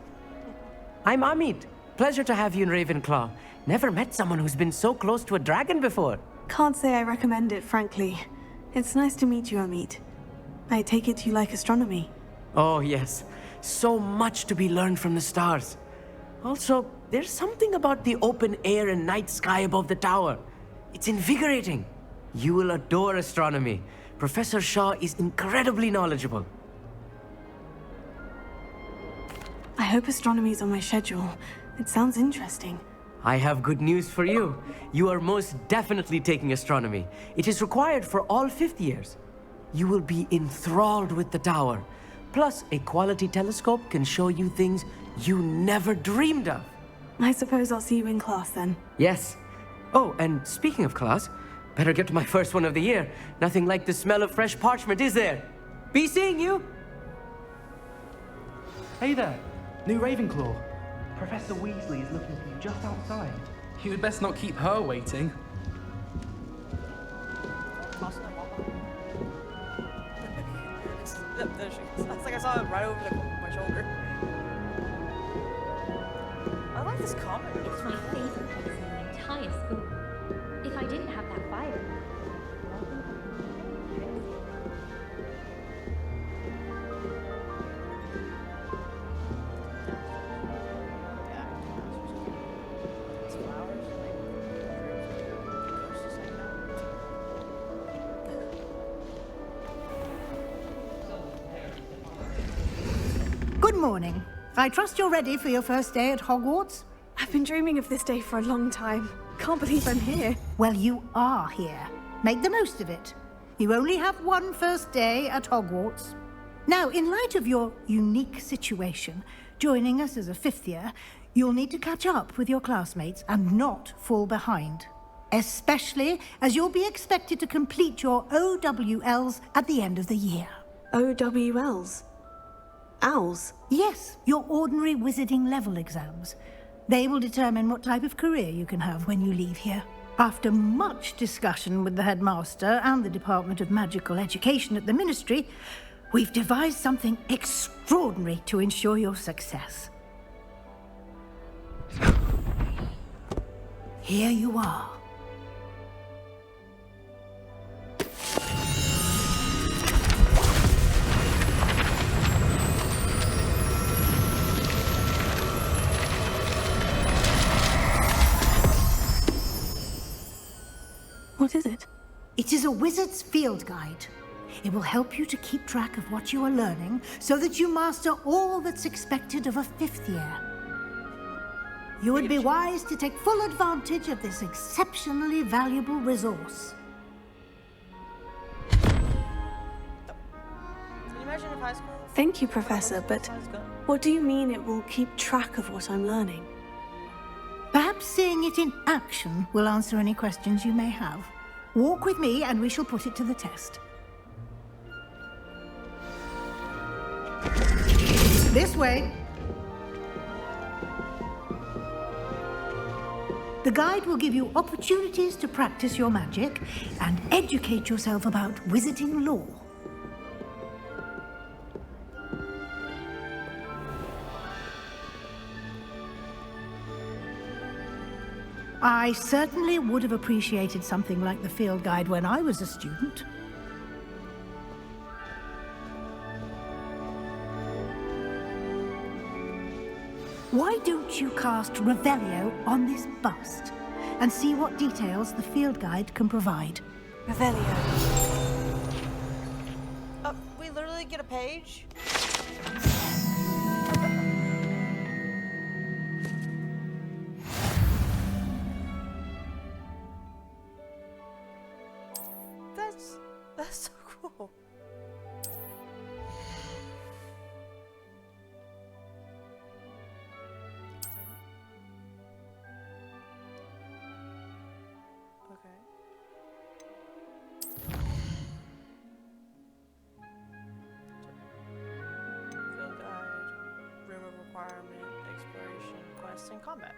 I'm Amit. Pleasure to have you in Ravenclaw. Never met someone who's been so close to a dragon before.
Can't say I recommend it, frankly. It's nice to meet you, Amit. I take it you like astronomy.
Oh, yes. So much to be learned from the stars. Also, there's something about the open air and night sky above the tower. It's invigorating. You will adore astronomy. Professor Shaw is incredibly knowledgeable.
I hope astronomy's on my schedule. It sounds interesting.
I have good news for you. You are most definitely taking astronomy. It is required for all 5th years. You will be enthralled with the tower. Plus, a quality telescope can show you things you never dreamed of.
I suppose I'll see you in class then.
Yes. Oh, and speaking of class, better get to my first one of the year. Nothing like the smell of fresh parchment, is there? Be seeing you!
Hey there, new Ravenclaw. Professor Weasley is looking for you just outside. You'd best not keep her waiting.
There she is. It's like I saw it right over my shoulder. I like this comic.
It's my favorite place in the entire school. If I didn't have that Bible,
Good morning. I trust you're ready for your first day at Hogwarts?
I've been dreaming of this day for a long time. Can't believe I'm here.
Well, you are here. Make the most of it. You only have one first day at Hogwarts. Now, in light of your unique situation, joining us as a 5th year, you'll need to catch up with your classmates and not fall behind. Especially as you'll be expected to complete your OWLs at the end of the year.
OWLs? Owls?
Yes, your ordinary wizarding level exams. They will determine what type of career you can have when you leave here. After much discussion with the headmaster and the Department of Magical Education at the Ministry, we've devised something extraordinary to ensure your success. Here you are.
What is it?
It is a wizard's field guide. It will help you to keep track of what you are learning so that you master all that's expected of a 5th year. You would be wise to take full advantage of this exceptionally valuable resource.
Imagine if high school.
Thank you, Professor, but what do you mean it will keep track of what I'm learning?
Perhaps seeing it in action will answer any questions you may have. Walk with me and we shall put it to the test. This way. The guide will give you opportunities to practice your magic and educate yourself about wizarding lore. I certainly would have appreciated something like the field guide when I was a student. Why don't you cast Revelio on this bust and see what details the field guide can provide?
Revelio.
We literally get a page? That's so cool. Okay. Field guide, room of requirement, exploration, quest, and combat.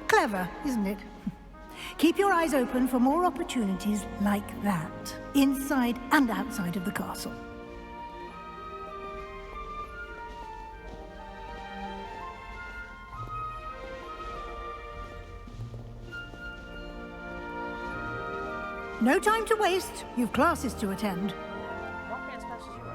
Clever, isn't it? Keep your eyes open for more opportunities like that, inside and outside of the castle. No time to waste. You've classes to attend.
Walking as fast as you are.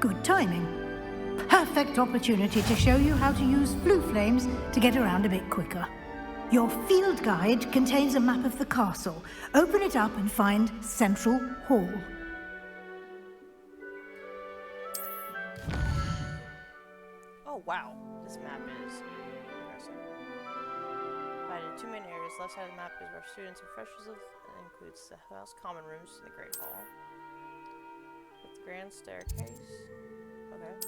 Good timing. Perfect opportunity to show you how to use blue flames to get around a bit quicker. Your field guide contains a map of the castle. Open it up and find Central Hall.
Oh wow, this map is interesting. Divided into two main areas. Left side of the map is where students and freshers live. It includes the house common rooms and the Great Hall. With the grand staircase. Okay.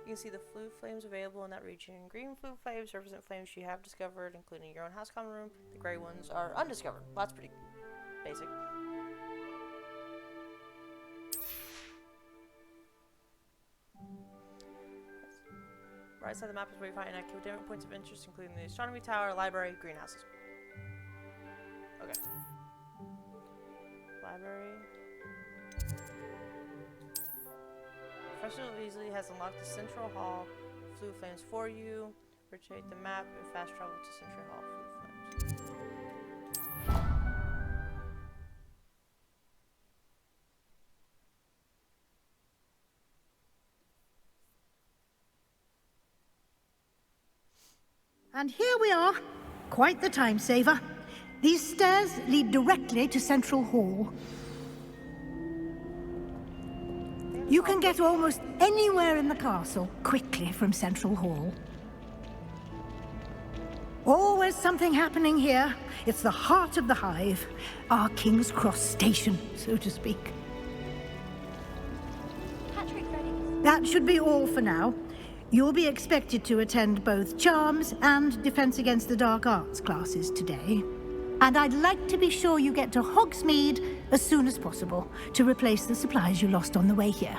You can see the flue flames available in that region. Green flue flames represent flames you have discovered, including your own house common room. The gray ones are undiscovered. Well, that's pretty basic. Right side of the map is where you find academic points of interest, including the astronomy tower, library, greenhouses. Okay. Library. Professor Weasley has unlocked the Central Hall flue flames for you. Rotate the map and fast travel to Central Hall flue flames.
And here we are. Quite the time saver. These stairs lead directly to Central Hall. You can get almost anywhere in the castle quickly from Central Hall. Always something happening here. It's the heart of the hive. Our King's Cross station, so to speak.
Patrick, ready?
That should be all for now. You'll be expected to attend both Charms and Defense Against the Dark Arts classes today. And I'd like to be sure you get to Hogsmeade as soon as possible to replace the supplies you lost on the way here.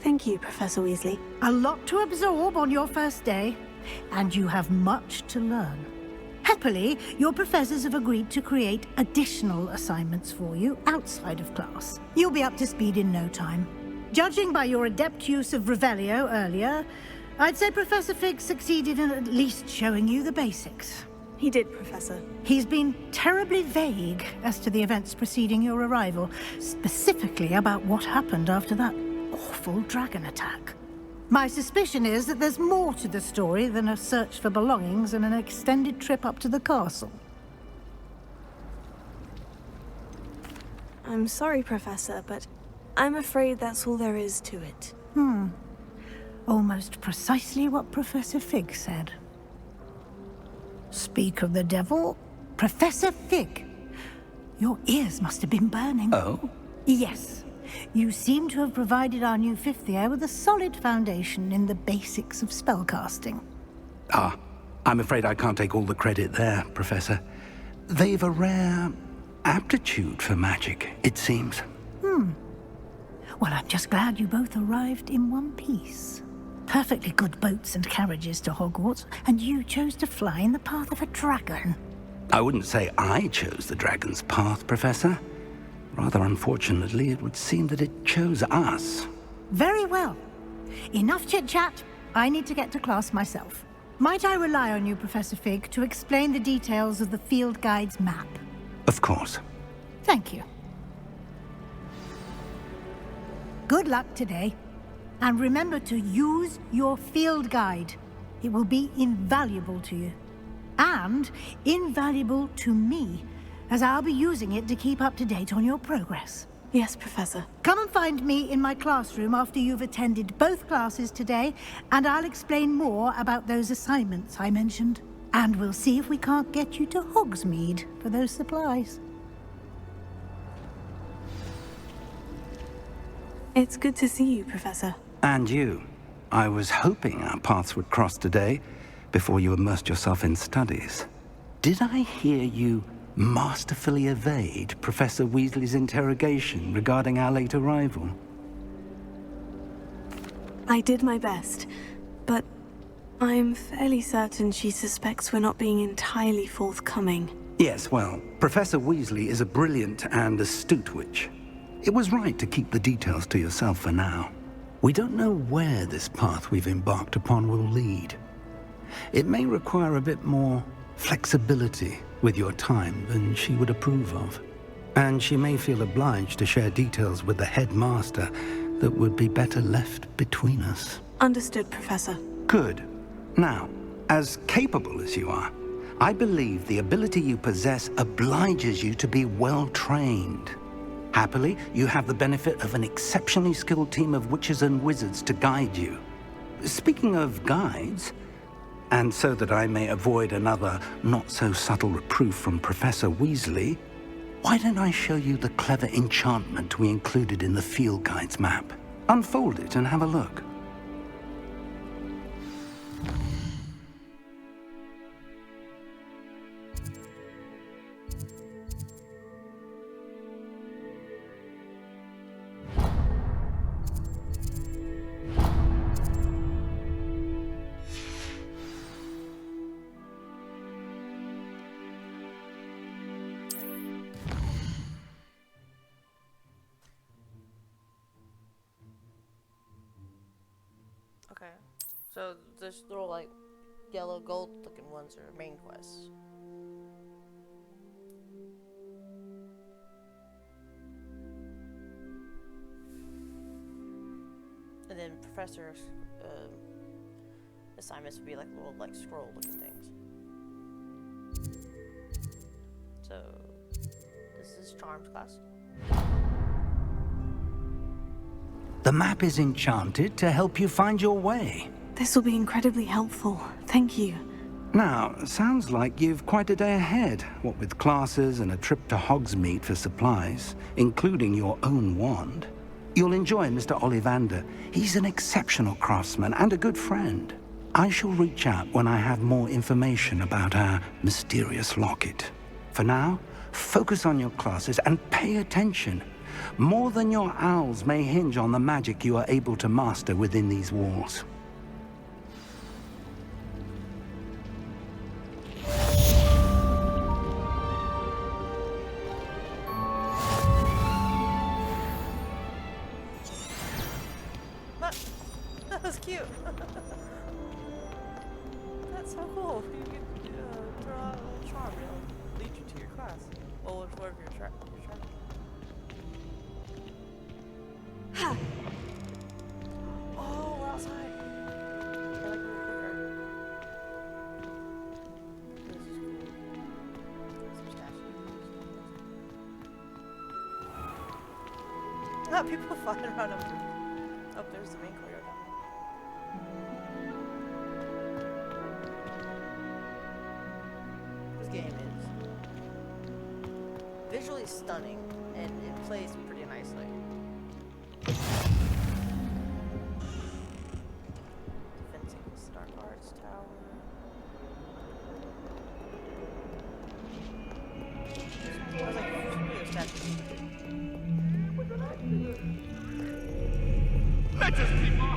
Thank you, Professor Weasley.
A lot to absorb on your first day, and you have much to learn. Happily, your professors have agreed to create additional assignments for you outside of class. You'll be up to speed in no time. Judging by your adept use of Revelio earlier, I'd say Professor Fig succeeded in at least showing you the basics.
He did, Professor.
He's been terribly vague as to the events preceding your arrival, specifically about what happened after that awful dragon attack. My suspicion is that there's more to the story than a search for belongings and an extended trip up to the castle.
I'm sorry, Professor, but I'm afraid that's all there is to it.
Almost precisely what Professor Fig said. Speak of the devil, Professor Fig. Your ears must have been burning.
Oh?
Yes. You seem to have provided our new fifth year with a solid foundation in the basics of spellcasting.
Ah, I'm afraid I can't take all the credit there, Professor. They've a rare aptitude for magic, it seems.
Well, I'm just glad you both arrived in one piece. Perfectly good boats and carriages to Hogwarts, and you chose to fly in the path of a dragon.
I wouldn't say I chose the dragon's path, Professor. Rather unfortunately, it would seem that it chose us.
Very well. Enough chit-chat. I need to get to class myself. Might I rely on you, Professor Fig, to explain the details of the field guide's map?
Of course.
Thank you. Good luck today. And remember to use your field guide. It will be invaluable to you. And invaluable to me, as I'll be using it to keep up to date on your progress.
Yes, Professor.
Come and find me in my classroom after you've attended both classes today, and I'll explain more about those assignments I mentioned. And we'll see if we can't get you to Hogsmeade for those supplies.
It's good to see you, Professor.
And you. I was hoping our paths would cross today, before you immersed yourself in studies. Did I hear you masterfully evade Professor Weasley's interrogation regarding our late arrival?
I did my best, but I'm fairly certain she suspects we're not being entirely forthcoming.
Yes, well, Professor Weasley is a brilliant and astute witch. It was right to keep the details to yourself for now. We don't know where this path we've embarked upon will lead. It may require a bit more flexibility with your time than she would approve of. And she may feel obliged to share details with the headmaster that would be better left between us.
Understood, Professor.
Good. Now, as capable as you are, I believe the ability you possess obliges you to be well trained. Happily, you have the benefit of an exceptionally skilled team of witches and wizards to guide you. Speaking of guides, and so that I may avoid another not-so-subtle reproof from Professor Weasley, why don't I show you the clever enchantment we included in the field guide's map? Unfold it and have a look.
Okay, so this little like yellow gold looking ones are main quests. And then Professor's assignments would be like little like scroll looking things. So this is Charms class.
The map is enchanted to help you find your way.
This will be incredibly helpful. Thank you.
Now, sounds like you've quite a day ahead, what with classes and a trip to Hogsmeade for supplies, including your own wand. You'll enjoy Mr. Ollivander. He's an exceptional craftsman and a good friend. I shall reach out when I have more information about our mysterious locket. For now, focus on your classes and pay attention. More than your owls may hinge on the magic you are able to master within these walls.
cute. That's so cool. You can throw out a little charm, it'll lead you to your class. Well, wherever you're trying. Oh, we're outside. I like it a little quicker. This is cool. Some statues. No, people flying around up there. Oh, there's the main courtyard down there. This game is visually stunning, and it plays pretty nicely. Fencing, Star Guards Tower. I was like, there's statues.
Let us keep our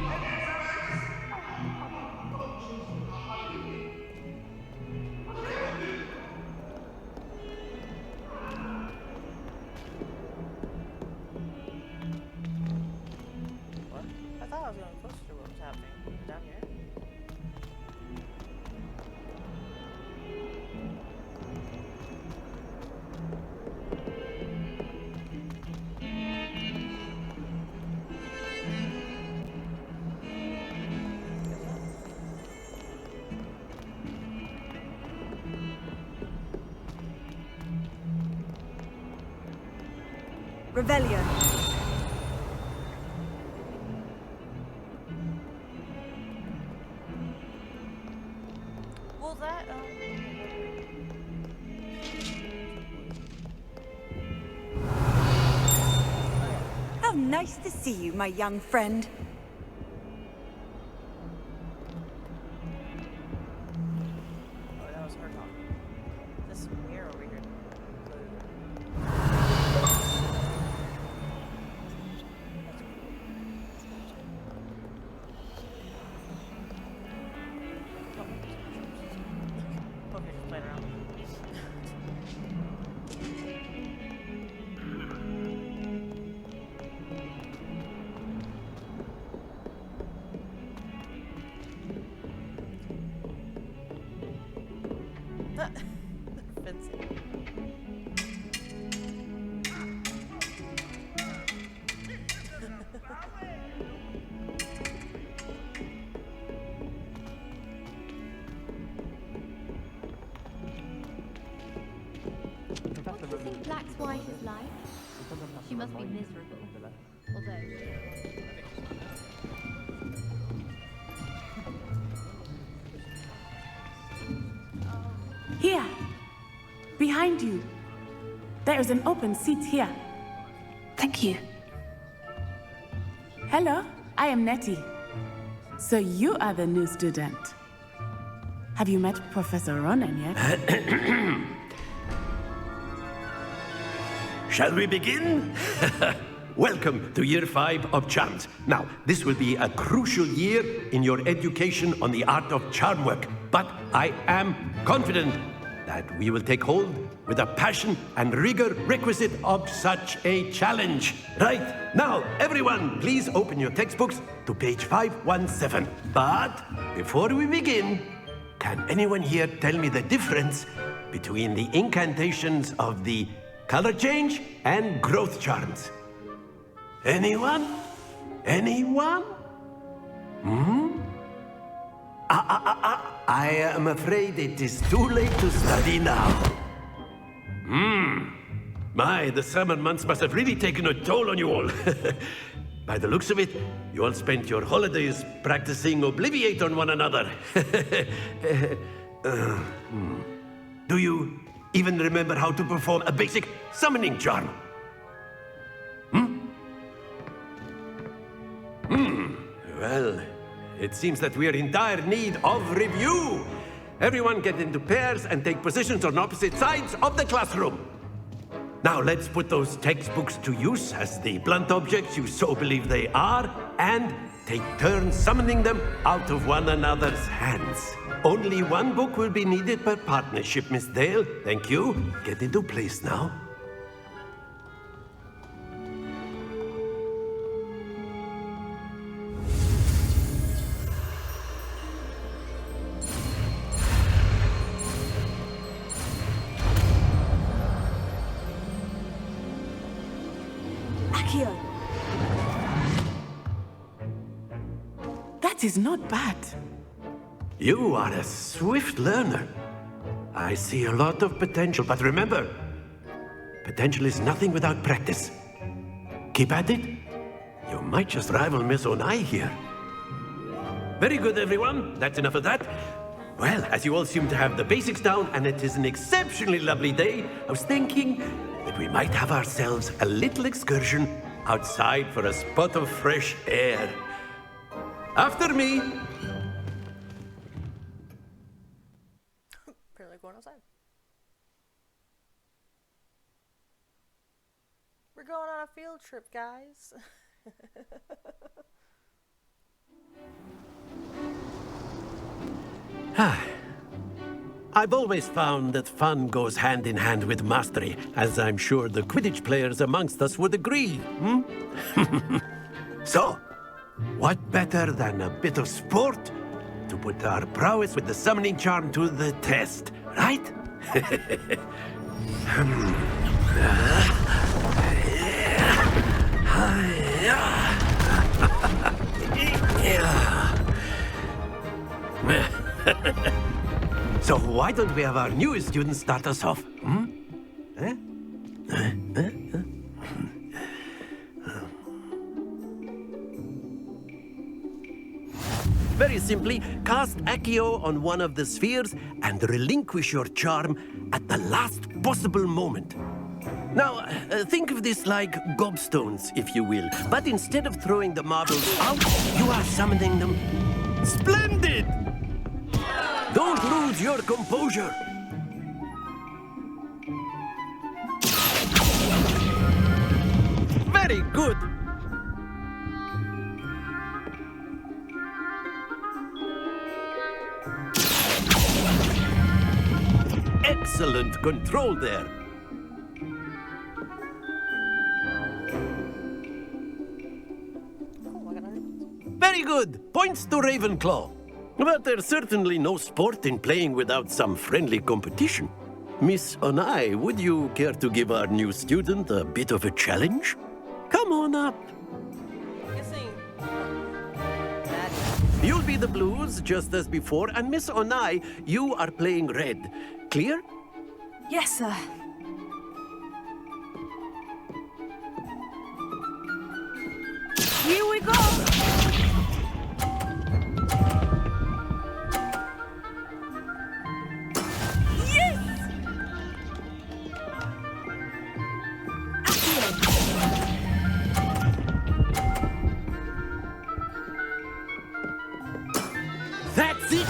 What? I thought I was going closer to what was happening down here.
Revelio.
Well, that,
How nice to see you, my young friend.
oh, that was her talking. There's some mirror over here. Okay, just playing around. Fencing.
What do you think Black's wife is like? She must be miserable. Although,
Here, behind you. There is an open seat here.
Thank you.
Hello, I am Nettie. So you are the new student. Have you met Professor Ronan yet?
Shall we begin? Welcome to Year 5 of Charms. Now, this will be a crucial year in your education on the art of charm work, but I am confident that we will take hold with the passion and rigor requisite of such a challenge. Right, now, everyone, please open your textbooks to page 517. But before we begin, can anyone here tell me the difference between the incantations of the color change and growth charms? Anyone? Anyone? I am afraid it is too late to study now. My, the summer months must have really taken a toll on you all. By the looks of it, you all spent your holidays practicing Obliviate on one another. Do you even remember how to perform a basic summoning charm? Well, it seems that we are in dire need of review. Everyone get into pairs and take positions on opposite sides of the classroom. Now let's put those textbooks to use as the blunt objects you so believe they are, and take turns summoning them out of one another's hands. Only one book will be needed per partnership, Miss Dale. Thank you. Get into place now.
That is not bad.
You are a swift learner. I see a lot of potential, but remember, potential is nothing without practice. Keep at it. You might just rival Miss Onai here. Very good, everyone. That's enough of that. Well, as you all seem to have the basics down, and it is an exceptionally lovely day, I was thinking that we might have ourselves a little excursion outside for a spot of fresh air. After me.
Apparently going outside. We're going on a field trip, guys.
I've always found that fun goes hand in hand with mastery, as I'm sure the Quidditch players amongst us would agree. So, what better than a bit of sport to put our prowess with the summoning charm to the test, right? So why don't we have our newest student start us off? Very simply, cast Accio on one of the spheres and relinquish your charm at the last possible moment. Now, think of this like gobstones, if you will. But instead of throwing the marbles out, you are summoning them. Splendid! Don't lose your composure. Very good. Excellent control there. Very good. Points to Ravenclaw. But there's certainly no sport in playing without some friendly competition. Miss Onai, would you care to give our new student a bit of a challenge? Come on up. You'll be the blues, just as before, and Miss Onai, you are playing red. Clear?
Yes, sir.
Here we go!
That's it!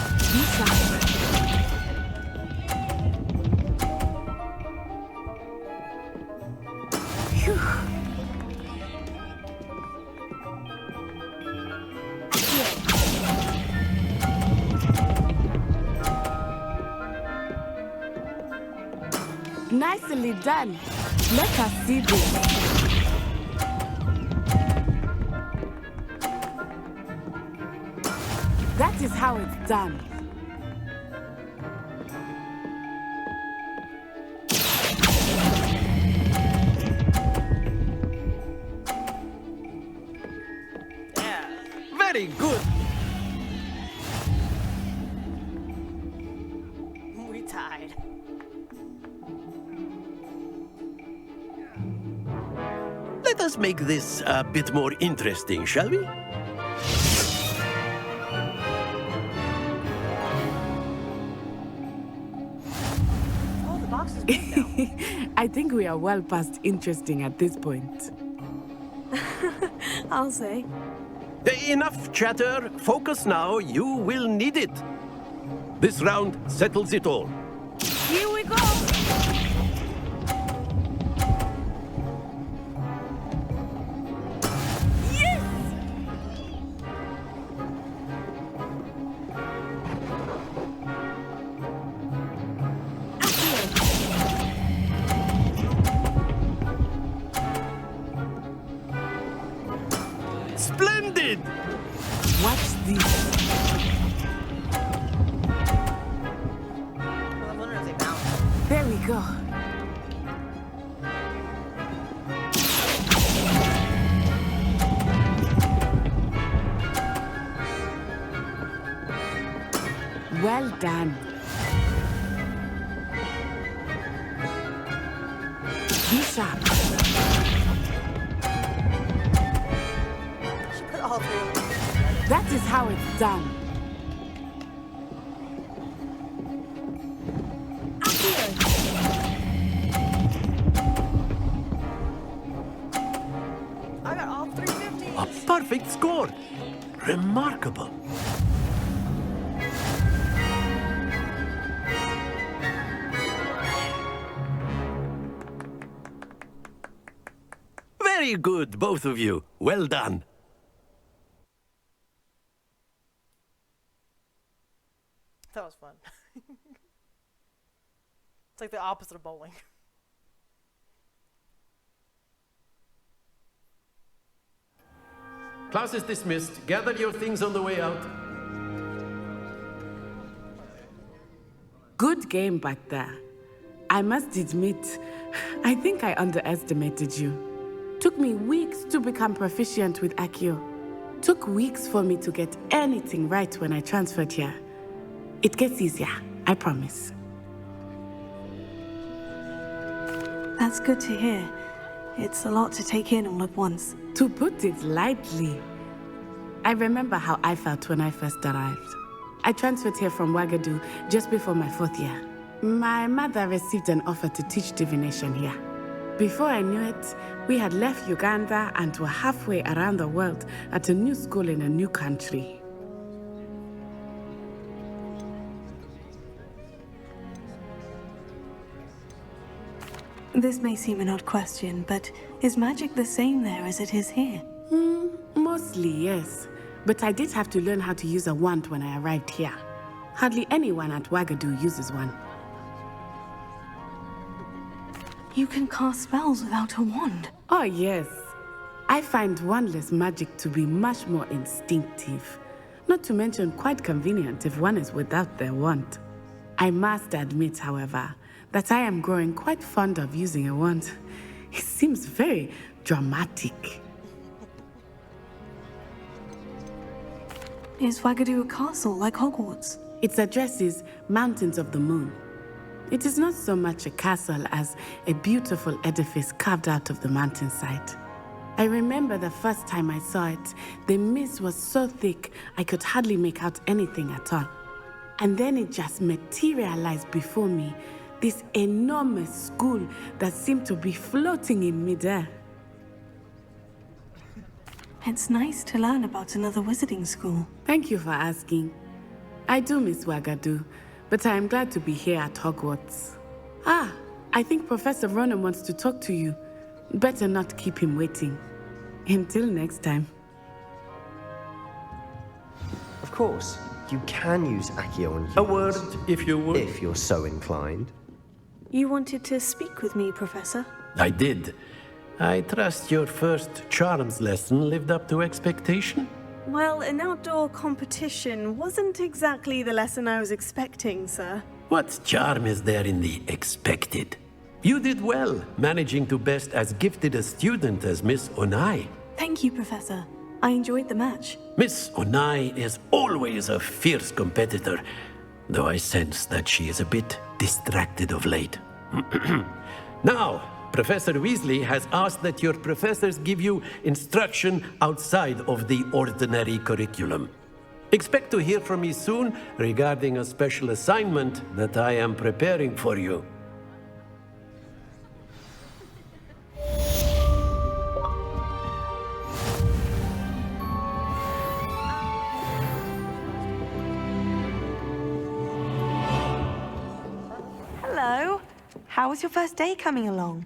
Nicely done. Let us see this. That is how it's done.
Yeah.
Very good.
We tied.
Let us make this a bit more interesting, shall we?
Oh, the box is big now.
I think we are well past interesting at this point.
I'll say.
Enough chatter. Focus now. You will need it. This round settles it all.
Here we go!
Splendid!
Watch this.
I wonder if they bounce.
There we go. Well done. Be sharp.
She put all three of them.
That is how it's done.
I got all 350.
A perfect score. Remarkable. Very good, both of you. Well done.
That was fun. It's like the opposite of bowling.
Class is dismissed. Gather your things on the way out.
Good game back there. I must admit, I think I underestimated you. Took me weeks to become proficient with Accio. Took weeks for me to get anything right when I transferred here. It gets easier, I promise.
That's good to hear. It's a lot to take in all at once.
To put it lightly, I remember how I felt when I first arrived. I transferred here from Ouagadougou just before my 4th year. My mother received an offer to teach divination here. Before I knew it, we had left Uganda and were halfway around the world at a new school in a new country.
This may seem an odd question, but is magic the same there as it is here?
Mostly, yes. But I did have to learn how to use a wand when I arrived here. Hardly anyone at Ouagadougou uses one.
You can cast spells without a wand?
Oh, yes. I find wandless magic to be much more instinctive. Not to mention quite convenient if one is without their wand. I must admit, however, that I am growing quite fond of using a wand. It seems very dramatic.
Is Ouagadougou a castle like Hogwarts?
Its address is Mountains of the Moon. It is not so much a castle as a beautiful edifice carved out of the mountainside. I remember the first time I saw it, the mist was so thick I could hardly make out anything at all. And then it just materialized before me, this enormous school that seemed to be floating in midair.
It's nice to learn about another wizarding school.
Thank you for asking. I do miss Ouagadougou, but I am glad to be here at Hogwarts. Ah, I think Professor Ronan wants to talk to you. Better not keep him waiting. Until next time.
Of course, you can use Accio on humans.
A word, if you would.
If you're so inclined.
You wanted to speak with me, Professor?
I did. I trust your first charms lesson lived up to expectation?
Well, an outdoor competition wasn't exactly the lesson I was expecting, sir.
What charm is there in the expected? You did well, managing to best as gifted a student as Miss Onai.
Thank you, Professor. I enjoyed the match.
Miss Onai is always a fierce competitor, though I sense that she is a bit distracted of late. Now, Professor Weasley has asked that your professors give you instruction outside of the ordinary curriculum. Expect to hear from me soon regarding a special assignment that I am preparing for you.
Hello. How was your first day coming along?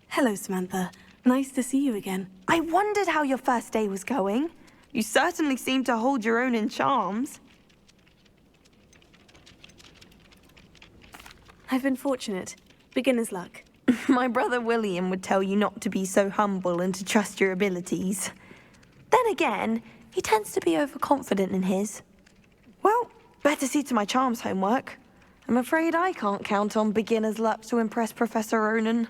Hello, Samantha. Nice to see you again.
I wondered how your first day was going. You certainly seem to hold your own in charms.
I've been fortunate. Beginner's luck.
My brother William would tell you not to be so humble and to trust your abilities. Then again, he tends to be overconfident in his. Well, better see to my charms homework. I'm afraid I can't count on beginner's luck to impress Professor Ronan.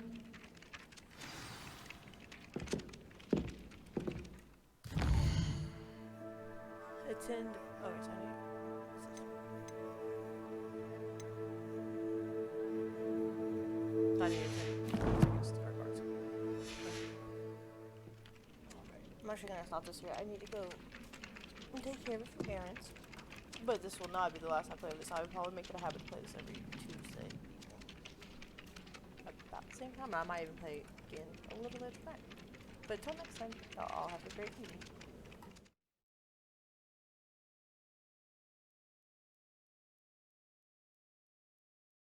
Attend. Oh, it's on here. I need to take our cards. I'm actually gonna stop this here. I need to go and take care of a few parents. But this will not be the last I play this. I would probably make it a habit to play this every Tuesday. About the same time. I might even play again a little bit tonight. But until next time, y'all all have a great evening.